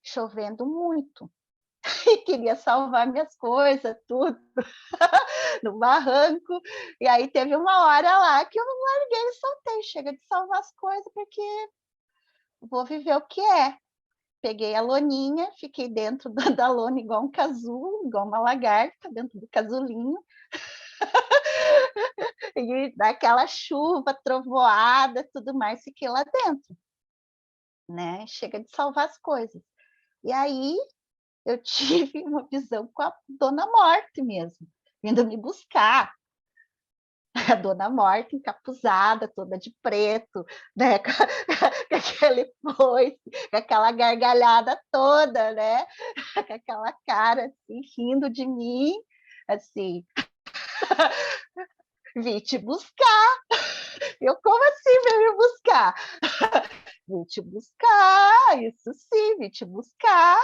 chovendo muito, e queria salvar minhas coisas, tudo, no barranco. E aí teve uma hora lá que eu larguei e soltei, chega de salvar as coisas, porque vou viver o que é. Peguei a loninha, fiquei dentro da lona igual um casulo, igual uma lagarta, dentro do casulinho. E daquela chuva, trovoada, tudo mais, fiquei lá dentro, né? Chega de salvar as coisas. E aí eu tive uma visão com a Dona Morte mesmo, vindo me buscar. A Dona Morte encapuzada, toda de preto, né? Com aquele foice, com aquela gargalhada toda, né? Com aquela cara assim, rindo de mim, assim, vim te buscar. Eu, como assim veio me buscar? Vim te buscar, isso sim, vim te buscar,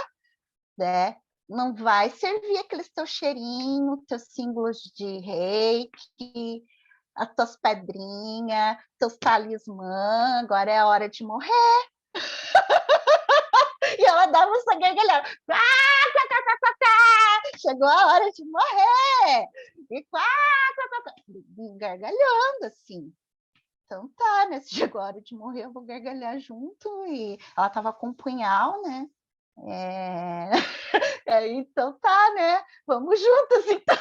né? Não vai servir aqueles teus cheirinhos, teus símbolos de reiki, as tuas pedrinhas, teus talismã, agora é a hora de morrer. E ela dava um gargalhada. Chegou a hora de morrer. E gargalhando, assim. Então tá, né? Se chegou a hora de morrer, eu vou gargalhar junto. E ela tava com um punhal, né? Então tá, né? Vamos juntas, então.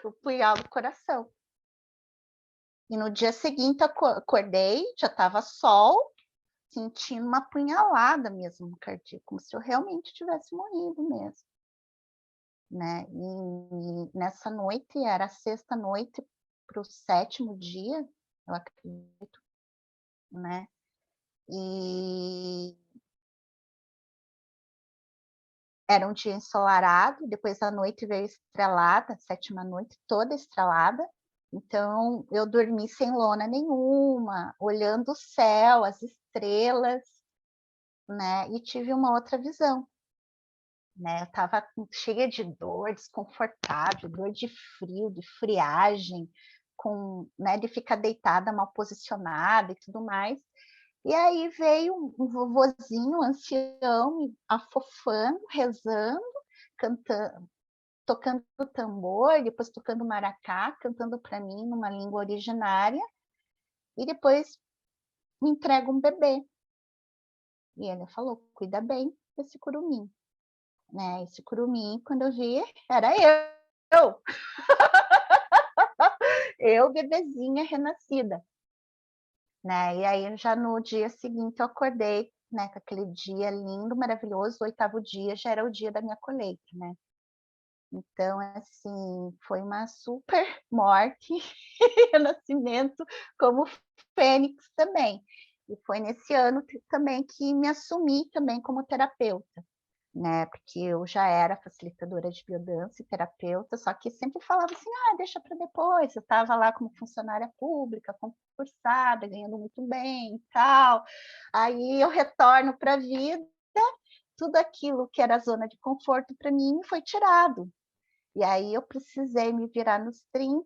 O punhal do coração. E no dia seguinte, acordei, já estava sol, sentindo uma punhalada mesmo no cardíaco, como se eu realmente tivesse morrido mesmo. Né? E nessa noite, era a sexta noite para o sétimo dia, eu acredito, né? E era um dia ensolarado, depois a noite veio estrelada, a sétima noite toda estrelada. Então, eu dormi sem lona nenhuma, olhando o céu, as estrelas, né? E tive uma outra visão, né? Eu estava cheia de dor, desconfortável, dor de frio, de friagem, né, de ficar deitada mal posicionada e tudo mais. E aí veio um vovozinho, um ancião, me afofando, rezando, cantando, tocando tambor, depois tocando maracá, cantando para mim numa língua originária, e depois me entrega um bebê. E ele falou, cuida bem desse curumim. Né? Esse curumim, quando eu vi, era eu. Eu, bebezinha renascida. Né? E aí, já no dia seguinte, eu acordei, né, com aquele dia lindo, maravilhoso, o 8º dia já era o dia da minha colheita, né? Então, assim, foi uma super morte e renascimento como fênix também. E foi nesse ano também que me assumi também como terapeuta, né? Porque eu já era facilitadora de biodança e terapeuta, só que sempre falava assim, deixa para depois. Eu estava lá como funcionária pública, concursada, ganhando muito bem e tal. Aí eu retorno para a vida, tudo aquilo que era zona de conforto para mim foi tirado. E aí eu precisei me virar nos 30,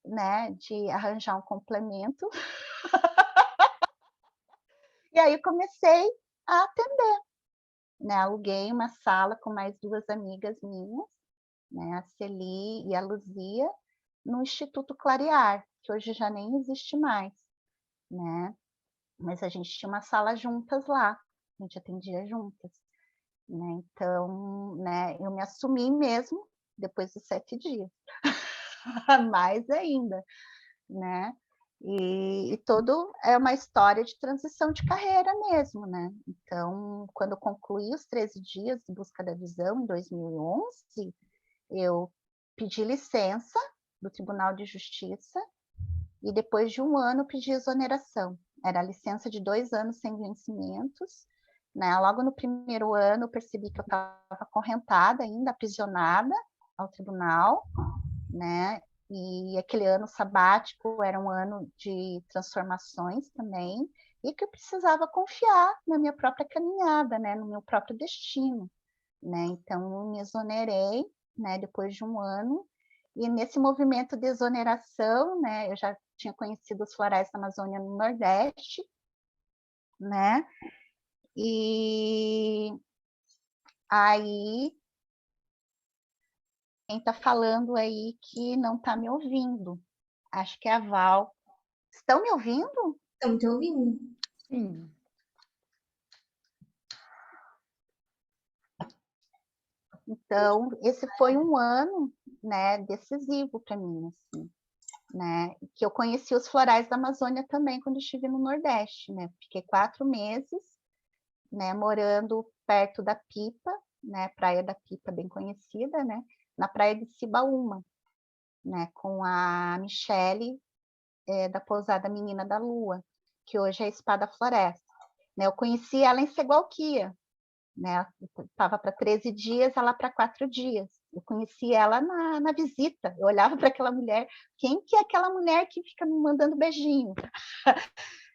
né, de arranjar um complemento. E aí comecei a atender, né? Aluguei uma sala com mais 2 amigas minhas, né, a Celi e a Luzia, no Instituto Clarear, que hoje já nem existe mais, né? Mas a gente tinha uma sala juntas lá, a gente atendia juntas, né? Então, né, eu me assumi mesmo depois dos 7 dias, mais ainda, né? E todo é uma história de transição de carreira mesmo, né? Então, quando eu concluí os 13 dias de busca da visão, em 2011, eu pedi licença do Tribunal de Justiça e depois de 1 ano pedi exoneração. Era a licença de 2 anos sem vencimentos, né? Logo no primeiro ano eu percebi que eu estava acorrentada ainda, aprisionada ao tribunal, né? E aquele ano sabático era um ano de transformações também, e que eu precisava confiar na minha própria caminhada, né? No meu próprio destino, né? Então eu me exonerei, né? Depois de 1 ano, e nesse movimento de exoneração, né? Eu já tinha conhecido os florais da Amazônia no Nordeste, né? E aí quem está falando aí que não está me ouvindo, acho que é a Val Estão me ouvindo? Estamos te ouvindo. Sim. Então, esse foi um ano, né, decisivo para mim, assim, né, que eu conheci os florais da Amazônia também quando estive no Nordeste, né, fiquei 4 meses, né, morando perto da Pipa, né, Praia da Pipa bem conhecida, né, na praia de Cibaúma, né, com a Michele, da pousada Menina da Lua, que hoje é Espada Floresta, né, eu conheci ela em Segualquia, né? Estava para 13 dias, ela para 4 dias. Eu conheci ela na visita. Eu olhava para aquela mulher, quem que é aquela mulher que fica me mandando beijinho?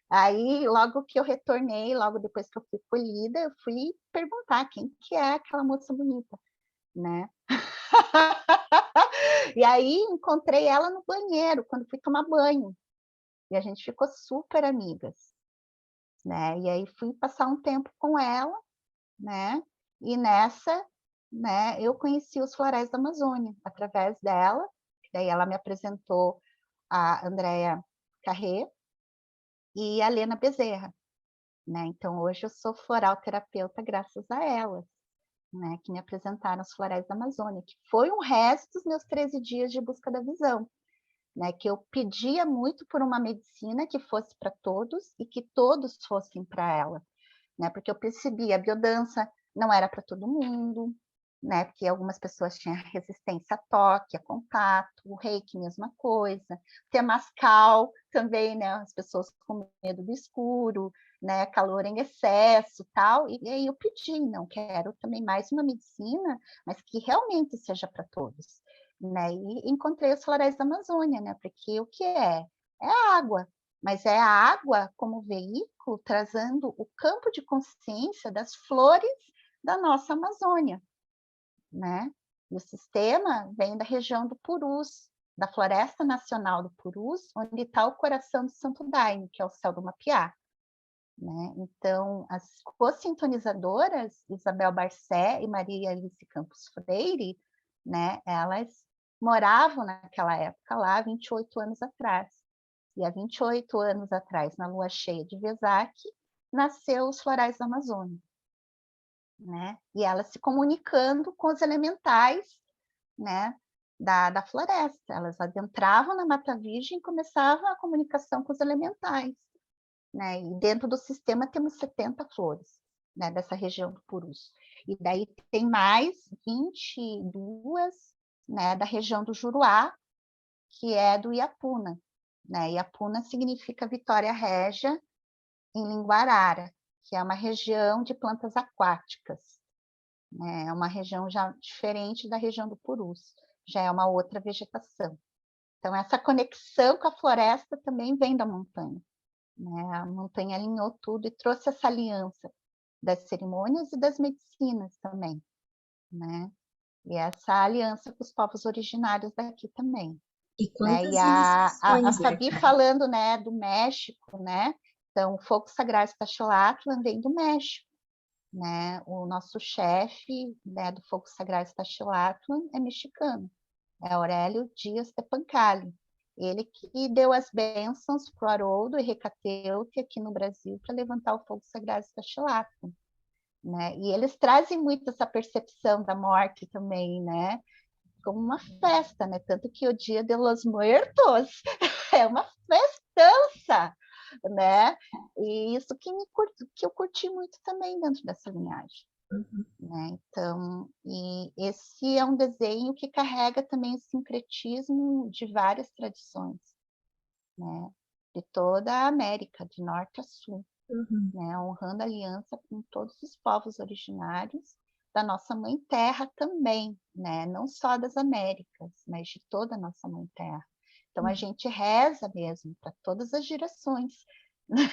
Aí, logo que eu retornei, logo depois que eu fui colhida, eu fui perguntar quem que é aquela moça bonita, né? E aí encontrei ela no banheiro quando fui tomar banho. E a gente ficou super amigas, né? E aí fui passar um tempo com ela, né? E nessa, né, eu conheci os florais da Amazônia através dela. Daí ela me apresentou a Andrea Carré e a Lena Bezerra, né? Então hoje eu sou floral terapeuta graças a elas, né, que me apresentaram os florais da Amazônia, que foi um resto dos meus 13 dias de busca da visão, né, que eu pedia muito por uma medicina que fosse para todos e que todos fossem para ela, né? Porque eu percebi a biodança não era para todo mundo, né? Porque algumas pessoas tinham resistência a toque, a contato, o reiki, mesma coisa. O temascal também, né? As pessoas com medo do escuro, né? Calor em excesso, tal. E aí eu pedi, não quero também mais uma medicina, mas que realmente seja para todos, né? E encontrei os florais da Amazônia, né? Porque o que é? É a água, mas é a água como veículo trazendo o campo de consciência das flores da nossa Amazônia, né? E o sistema vem da região do Purus, da Floresta Nacional do Purus, onde está o coração do Santo Daime, que é o céu do Mapiá, né? Então, as co-sintonizadoras, Isabel Barcé e Maria Alice Campos Freire, né? Elas moravam naquela época lá, 28 anos atrás. E há 28 anos atrás, na lua cheia de Vesac, nasceu os florais da Amazônia, né? E elas se comunicando com os elementais, né, da floresta. Elas adentravam na Mata Virgem e começavam a comunicação com os elementais, né? E dentro do sistema temos 70 flores, né, dessa região do Purus. E daí tem mais 22, né, da região do Juruá, que é do Iapuna, né? Iapuna significa Vitória Régia em língua arara, que é uma região de plantas aquáticas, né? É uma região já diferente da região do Purus, já é uma outra vegetação. Então, essa conexão com a floresta também vem da montanha, né? A montanha alinhou tudo e trouxe essa aliança das cerimônias e das medicinas também, né? E essa aliança com os povos originários daqui também. E Né? quantas E a iniciações, né, Fabi cara? falando, né, do México, né? Então, o fogo sagrado Taxilatlan vem do México, né? O nosso chefe, né, do fogo sagrado Taxilatlan é mexicano, é Aurélio Dias de Pancalli. Ele que deu as bênçãos para o Haroldo e Hecateuque aqui no Brasil para levantar o fogo sagrado Taxilatlan, né? E eles trazem muito essa percepção da morte também, né? Como uma festa, né? Tanto que o Dia de los Muertos é uma festança, né? E isso que eu curti muito também dentro dessa linhagem, Uhum. né? Então, e esse é um desenho que carrega também o sincretismo de várias tradições, né? De toda a América, de norte a sul, Uhum. né? Honrando a aliança com todos os povos originários da nossa mãe terra também, né? Não só das Américas, mas de toda a nossa mãe terra. Então a gente reza mesmo para todas as gerações, Uhum.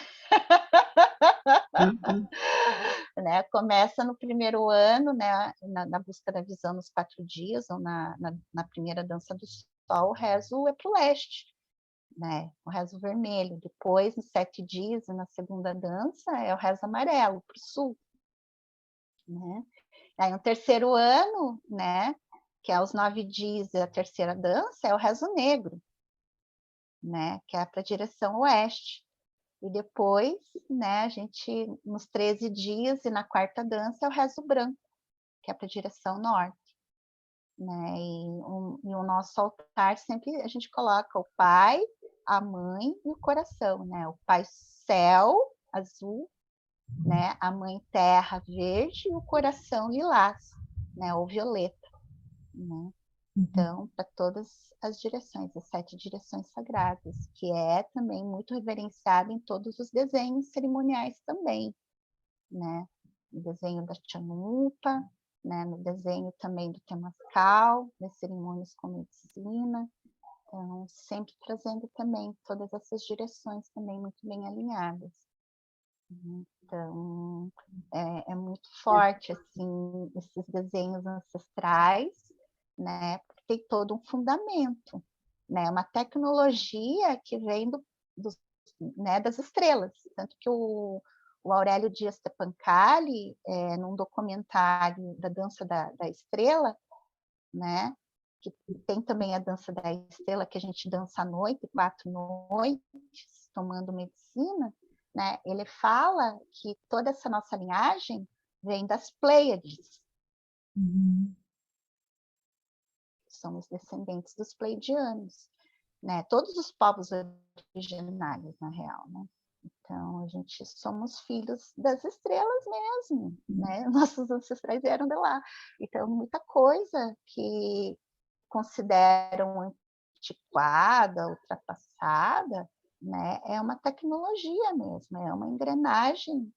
né? Começa no primeiro ano, né? Na busca da visão nos 4 dias ou na primeira dança do sol, o rezo é para o leste, né? O rezo vermelho. Depois, nos 7 dias, na segunda dança, é o rezo amarelo, para o sul, né? Aí, no terceiro ano, né? Que é os 9 dias e a terceira dança, é o rezo negro, né, que é para a direção oeste. E depois, né, a gente, nos 13 dias e na quarta dança, é o rezo branco, que é para a direção norte. Né? E o nosso altar sempre a gente coloca o pai, a mãe e o coração, né? O pai céu, azul, né? A mãe terra, verde e o coração lilás, né? Ou violeta, né? Então, para todas as direções, as 7 direções sagradas, que é também muito reverenciado em todos os desenhos cerimoniais também, né? O desenho da Chanupa, né? No desenho também do Temascal, das cerimônias com medicina, então, sempre trazendo também todas essas direções também muito bem alinhadas. Então, é muito forte, assim, esses desenhos ancestrais, né? Porque tem todo um fundamento, né? Uma tecnologia que vem né, das estrelas. Tanto que o Aurélio Dias Tepancalli, num documentário da Dança da Estrela, né? Que tem também a Dança da Estrela, que a gente dança à noite, 4 noites, tomando medicina, né? Ele fala que toda essa nossa linhagem vem das Pleiades. São os descendentes dos pleidianos, né? Todos os povos originários, na real, né? Então, a gente somos filhos das estrelas mesmo, né? Nossos ancestrais vieram de lá. Então, muita coisa que consideram antiquada, ultrapassada, né? É uma tecnologia mesmo, é uma engrenagem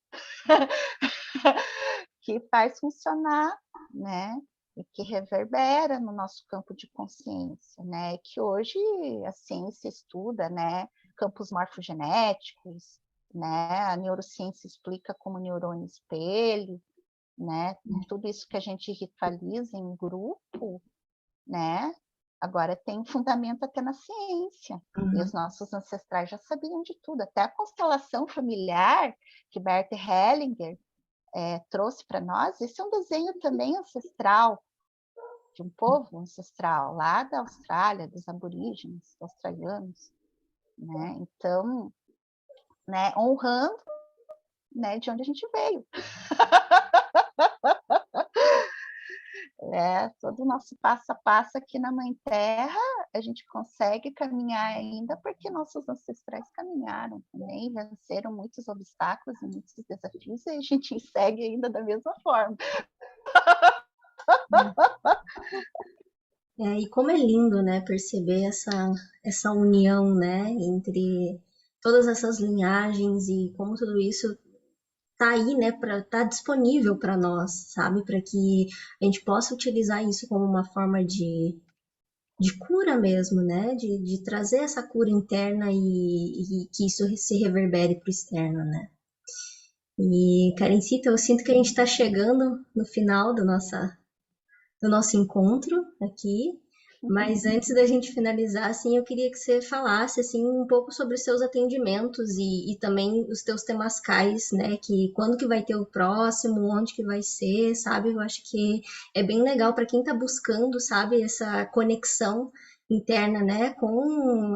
que faz funcionar, né? E que reverbera no nosso campo de consciência, né? Que hoje a ciência estuda, né? Campos morfogenéticos, né? A neurociência explica como neurônio espelho, né? Tudo isso que a gente ritualiza em grupo, né? Agora tem fundamento até na ciência. E os nossos ancestrais já sabiam de tudo. Até a constelação familiar que Bert Hellinger trouxe para nós, esse é um desenho também ancestral, de um povo ancestral, lá da Austrália, dos aborígenes australianos. Né? Então, né, honrando, né, de onde a gente veio. Todo o nosso passo a passo aqui na Mãe Terra, a gente consegue caminhar ainda porque nossos ancestrais caminharam também, venceram muitos obstáculos e muitos desafios, e a gente segue ainda da mesma forma. E como é lindo, né, perceber essa união, né, entre todas essas linhagens e como tudo isso tá aí, né, tá disponível para nós, sabe, para que a gente possa utilizar isso como uma forma de cura mesmo, né, de trazer essa cura interna e que isso se reverbere para o externo, né. E, Karencita, eu sinto que a gente está chegando no final do nosso encontro aqui, mas antes da gente finalizar, assim, eu queria que você falasse, assim, um pouco sobre os seus atendimentos e também os teus temascais, né, que quando que vai ter o próximo, onde que vai ser, sabe? Eu acho que é bem legal para quem está buscando, sabe, essa conexão interna, né, com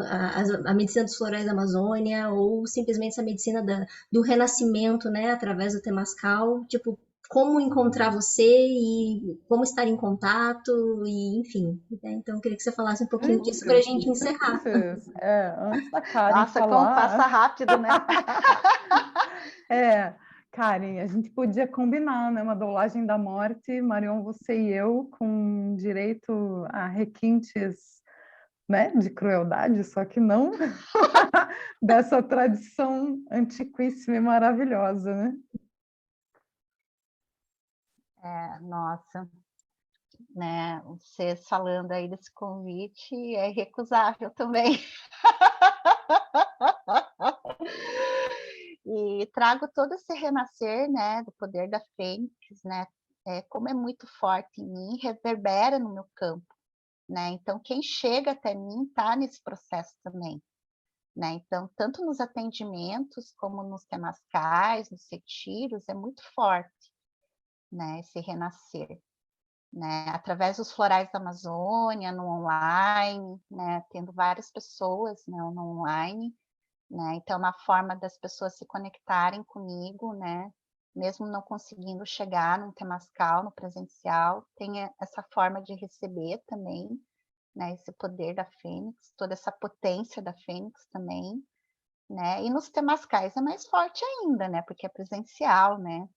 a medicina dos florais da Amazônia ou simplesmente essa medicina do renascimento, né, através do temascal, tipo, como encontrar você e como estar em contato e enfim. Né? Então, eu queria que você falasse um pouquinho disso para a gente encerrar. Antes da Karen Nossa, como passa falar... rápido, né? Karen, a gente podia combinar, né? Uma dolagem da morte, Marion, você e eu, com direito a requintes, né, de crueldade, só que não dessa tradição antiquíssima e maravilhosa, né? Nossa, né? Vocês falando aí desse convite é irrecusável também. E trago todo esse renascer, né, do poder da Fênix, né? Como é muito forte em mim, reverbera no meu campo, né? Então, quem chega até mim está nesse processo também, né? Então, tanto nos atendimentos como nos temascais, nos retiros, é muito forte, né? Esse renascer. né, através dos florais da Amazônia, no online, né, tendo várias pessoas, né, no online, né, então é uma forma das pessoas se conectarem comigo, né, mesmo não conseguindo chegar num temazcal, no presencial, tem essa forma de receber também, né, esse poder da Fênix, toda essa potência da Fênix também, né, e nos temazcais é mais forte ainda, né, porque é presencial, né,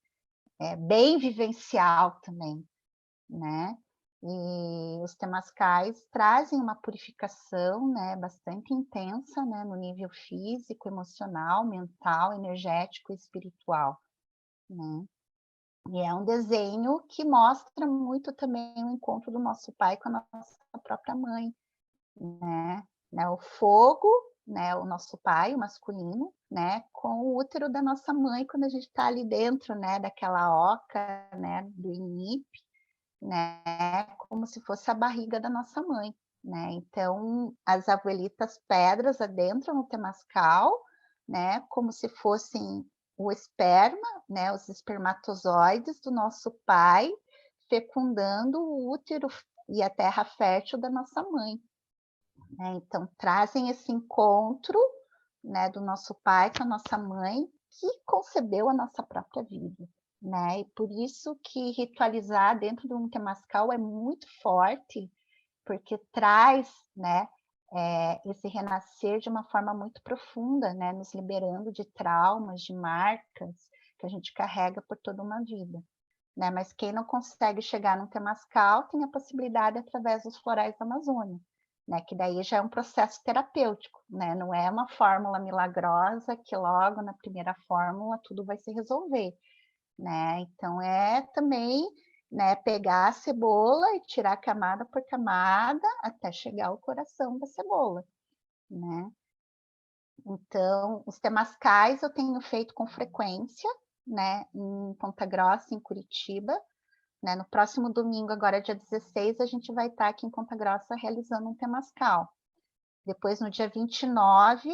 é bem vivencial também, né, e os temazcais trazem uma purificação, né, bastante intensa, né, no nível físico, emocional, mental, energético e espiritual, né. E é um desenho que mostra muito também o encontro do nosso pai com a nossa própria mãe, né, o fogo, né, o nosso pai, o masculino, né, com o útero da nossa mãe quando a gente está ali dentro, né, daquela oca, né, do inip, né, como se fosse a barriga da nossa mãe, né. Então, as abuelitas pedras adentram no temazcal, né, como se fossem o esperma, né, os espermatozoides do nosso pai, fecundando o útero e a terra fértil da nossa mãe, né. Então trazem esse encontro, né, do nosso pai com a nossa mãe, que concebeu a nossa própria vida, né, e por isso que ritualizar dentro de um temazcal é muito forte, porque traz, né, esse renascer de uma forma muito profunda, né, nos liberando de traumas, de marcas que a gente carrega por toda uma vida, né, mas quem não consegue chegar num temazcal tem a possibilidade através dos florais da Amazônia, né, que daí já é um processo terapêutico, né, não é uma fórmula milagrosa que logo na primeira fórmula tudo vai se resolver, né, então é também, né, pegar a cebola e tirar camada por camada até chegar ao coração da cebola, né. Então, os temazcais eu tenho feito com frequência, né, em Ponta Grossa, em Curitiba, né, no próximo domingo, agora dia 16, a gente vai estar aqui em Ponta Grossa realizando um temazcal. Depois, no dia 29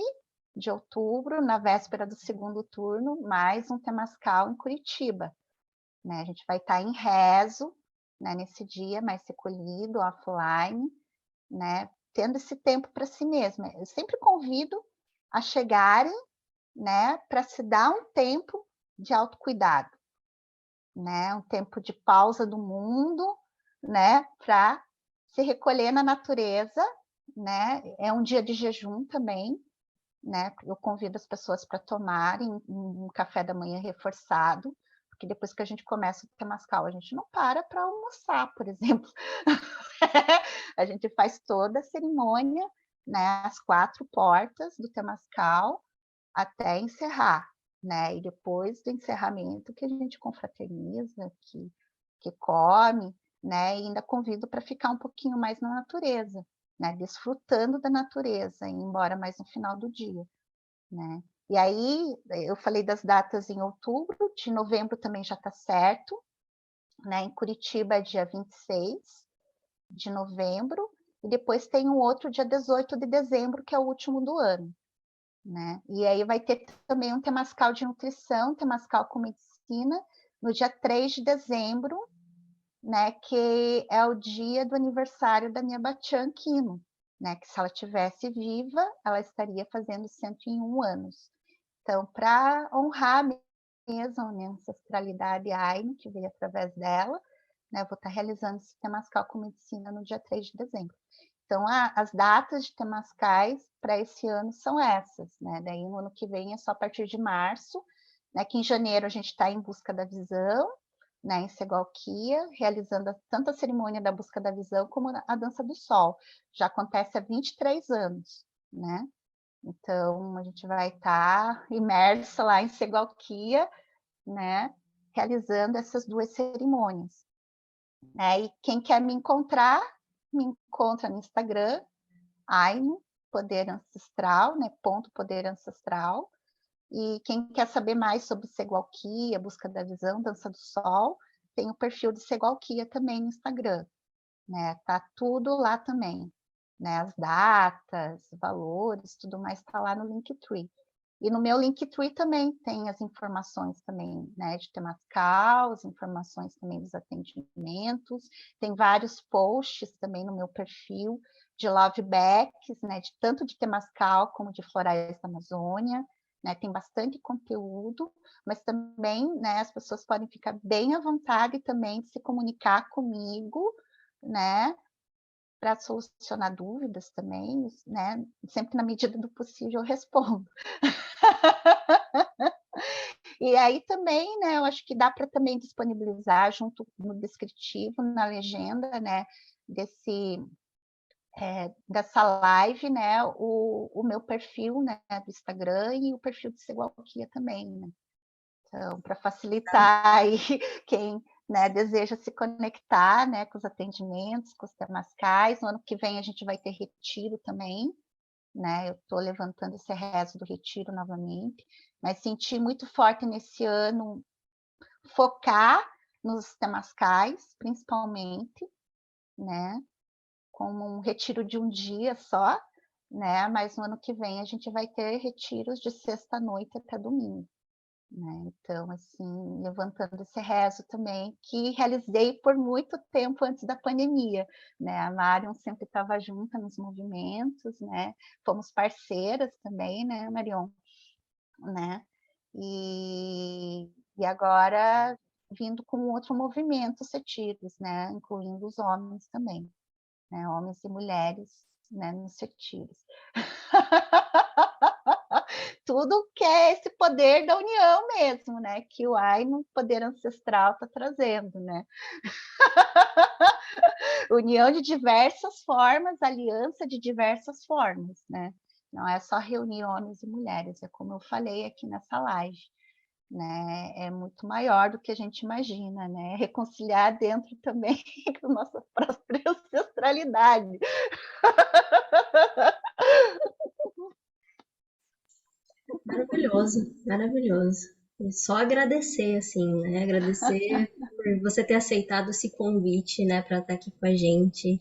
de outubro, na véspera do segundo turno, mais um temazcal em Curitiba, né. A gente vai estar em rezo, né, nesse dia mais recolhido, offline, né, tendo esse tempo para si mesma. Eu sempre convido a chegarem, né, para se dar um tempo de autocuidado, né, um tempo de pausa do mundo, né, para se recolher na natureza, né. É um dia de jejum também, né, eu convido as pessoas para tomarem um café da manhã reforçado, porque depois que a gente começa o temazcal, a gente não para almoçar, por exemplo. A gente faz toda a cerimônia, né, as 4 portas do temazcal até encerrar, né, e depois do encerramento que a gente confraterniza, que come, né, e ainda convido para ficar um pouquinho mais na natureza, né, desfrutando da natureza, ir embora mais no final do dia, né. E aí, eu falei das datas em outubro, de novembro também já está certo, né, em Curitiba é dia 26 de novembro, e depois tem um outro dia 18 de dezembro, que é o último do ano, né. E aí vai ter também um temazcal de nutrição, temazcal com medicina, no dia 3 de dezembro, né, que é o dia do aniversário da minha Batian Quino, né, que se ela tivesse viva, ela estaria fazendo 101 anos. Então, para honrar mesmo a minha ancestralidade Ainu, que veio através dela, né, eu vou estar realizando esse temazcal com medicina no dia 3 de dezembro. Então, as datas de temazcais para esse ano são essas, né? Daí no ano que vem é só a partir de março, né? Que em janeiro a gente está em busca da visão, né? Em Segalquia, realizando tanto a cerimônia da busca da visão como a dança do sol. Já acontece há 23 anos, né? Então, a gente vai estar imersa lá em Segalquia, né? Realizando essas 2 cerimônias. E quem quer me encontra no Instagram, Aino Poder Ancestral, né, ponto Poder Ancestral. E quem quer saber mais sobre Segalquia, Busca da Visão, Dança do Sol, tem o perfil de Segalquia também no Instagram, né, tá tudo lá também, né, as datas, valores, tudo mais está lá no Linktree, E no meu Linktree também tem as informações também, né, de Temascal, as informações também dos atendimentos, tem vários posts também no meu perfil de lovebacks, né, tanto de Temascal como de Florais da Amazônia, né, tem bastante conteúdo, mas também, né, as pessoas podem ficar bem à vontade também de se comunicar comigo, né, para solucionar dúvidas também, né, sempre na medida do possível eu respondo. E aí também, né, eu acho que dá para também disponibilizar junto no descritivo, na legenda, né, dessa live, né, o meu perfil, né, do Instagram e o perfil do Segualquia também, né. Então, para facilitar aí quem, né, deseja se conectar, né, com os atendimentos, com os temascais. No ano que vem a gente vai ter retiro também, né, eu estou levantando esse rezo do retiro novamente, mas senti muito forte nesse ano focar nos temascais, principalmente, né, como um retiro de um dia só, né, mas no ano que vem a gente vai ter retiros de sexta à noite até domingo, né, então, assim, levantando esse rezo também, que realizei por muito tempo antes da pandemia, né, a Marion sempre estava junta nos movimentos, né, fomos parceiras também, né, Marion, né, e agora vindo com outro movimento retiros, né, incluindo os homens também, né, homens e mulheres, né, nos retiros. Tudo que é esse poder da união mesmo, né, que o AI no poder ancestral está trazendo, né. União de diversas formas, aliança de diversas formas, né. Não é só reunir homens e mulheres, é como eu falei aqui nessa live, né, é muito maior do que a gente imagina, né, reconciliar dentro também com nossa própria ancestralidade. Maravilhoso, maravilhoso. E só agradecer, assim, né? Agradecer por você ter aceitado esse convite, né, para estar aqui com a gente.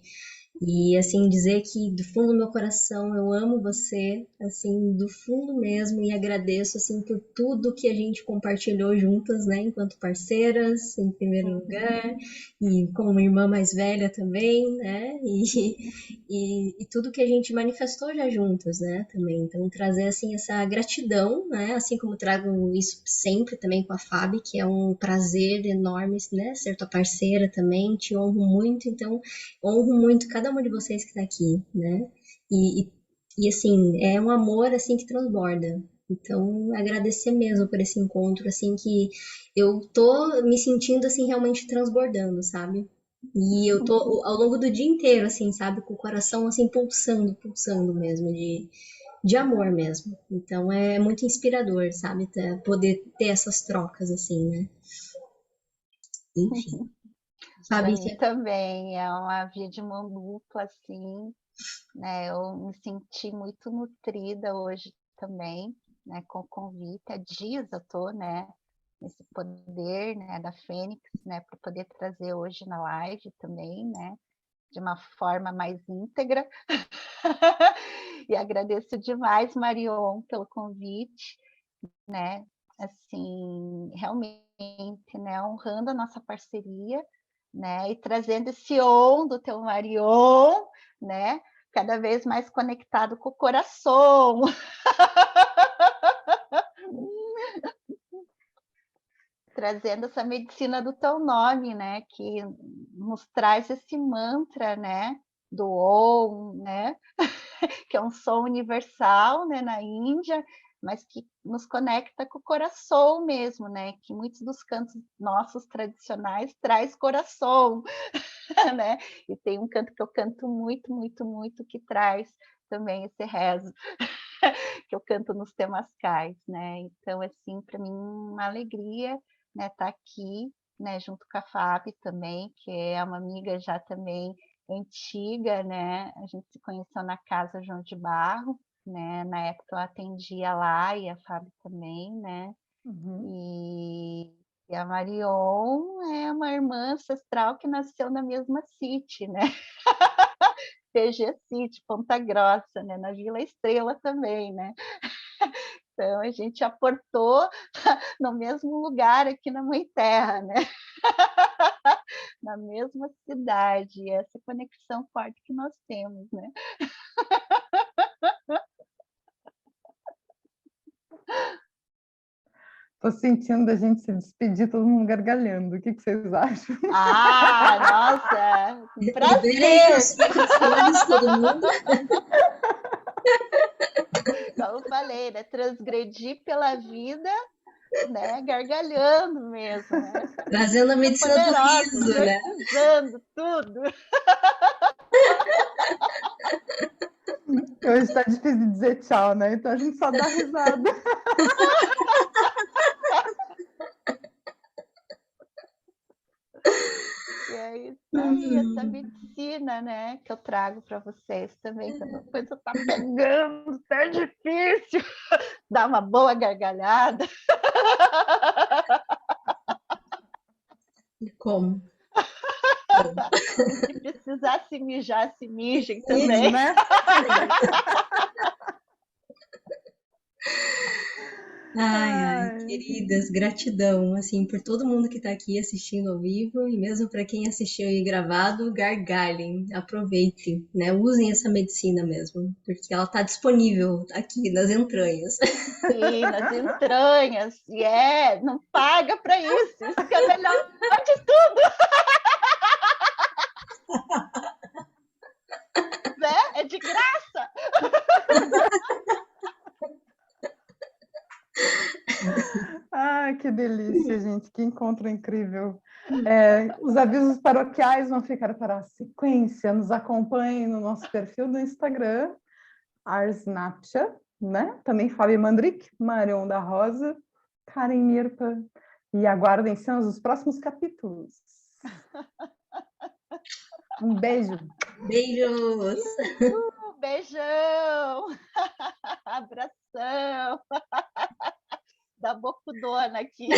E, assim, dizer que do fundo do meu coração eu amo você, assim, do fundo mesmo, e agradeço, assim, por tudo que a gente compartilhou juntas, né, enquanto parceiras, em primeiro lugar, e como irmã mais velha também, né, e tudo que a gente manifestou já juntas, né, também. Então, trazer, assim, essa gratidão, né, assim como trago isso sempre também com a Fábio, que é um prazer enorme, né, ser tua parceira também, te honro muito, então honro muito cada uma de vocês que está aqui, né? E assim, é um amor assim que transborda. Então, agradecer mesmo por esse encontro, assim, que eu tô me sentindo assim realmente transbordando, sabe? E eu tô ao longo do dia inteiro, assim, sabe, com o coração assim pulsando, pulsando mesmo, de amor mesmo. Então é muito inspirador, sabe? Poder ter essas trocas, assim, né? Enfim. Para Fabi, mim também é uma via de mão dupla, assim, né? Eu me senti muito nutrida hoje também, né? Com o convite. Há dias eu tô, né? Nesse poder, né? Da Fênix, né? Para poder trazer hoje na live também, né? De uma forma mais íntegra. E agradeço demais, Marion, pelo convite, né? Assim, realmente, né? Honrando a nossa parceria, né? E trazendo esse on do teu Marion, né? Cada vez mais conectado com o coração. Trazendo essa medicina do teu nome, né? Que nos traz esse mantra, né? Do Om, né? Que é um som universal, né? Na Índia, mas que nos conecta com o coração mesmo, né? Que muitos dos cantos nossos tradicionais traz coração, né? E tem um canto que eu canto muito, muito, muito que traz também esse rezo que eu canto nos temascais, né? Então, assim, para mim uma alegria, né, estar aqui, né, junto com a Fábio também, que é uma amiga já também antiga, né? A gente se conheceu na Casa João de Barro, né? Na época eu atendia lá e a Fábio também, né? E a Marion é uma irmã ancestral que nasceu na mesma City, né? PG City, Ponta Grossa, né? Na Vila Estrela também, né? Então, a gente aportou no mesmo lugar aqui na Mãe Terra, né? Na mesma cidade, essa conexão forte que nós temos, né? Tô sentindo a gente se despedir, todo mundo gargalhando. O que vocês acham? Ah, nossa, um Liberem prazer! os microfones, todo mundo. Como eu falei, né? Transgredir pela vida, né? Gargalhando mesmo, né? Trazendo a medicina do Poderosa, riso, né? exorcizando tudo. Hoje está difícil de dizer tchau, né? Então a gente só dá risada. E é isso aí, essa medicina, né, que eu trago para vocês também, quando a coisa tá pegando, tá difícil, dá uma boa gargalhada. Como? Se precisar se mijar, se mijem também. Né? Ai, queridas, gratidão, assim, por todo mundo que está aqui assistindo ao vivo e mesmo para quem assistiu aí gravado, gargalhem, aproveitem, né? Usem essa medicina mesmo, porque ela está disponível aqui nas entranhas. Sim, nas entranhas, e não paga para isso que é o melhor de tudo. Né? É de graça. Ai, que delícia, gente, que encontro incrível. Os avisos paroquiais vão ficar para a sequência. Nos acompanhem no nosso perfil do Instagram, Arsnapcha, né? Também Fábio Mandrick, Marion da Rosa, Karen Mirpa. E aguardem cenas dos próximos capítulos. Um beijo. Beijos! Beijão! Abração! Da bocudona aqui.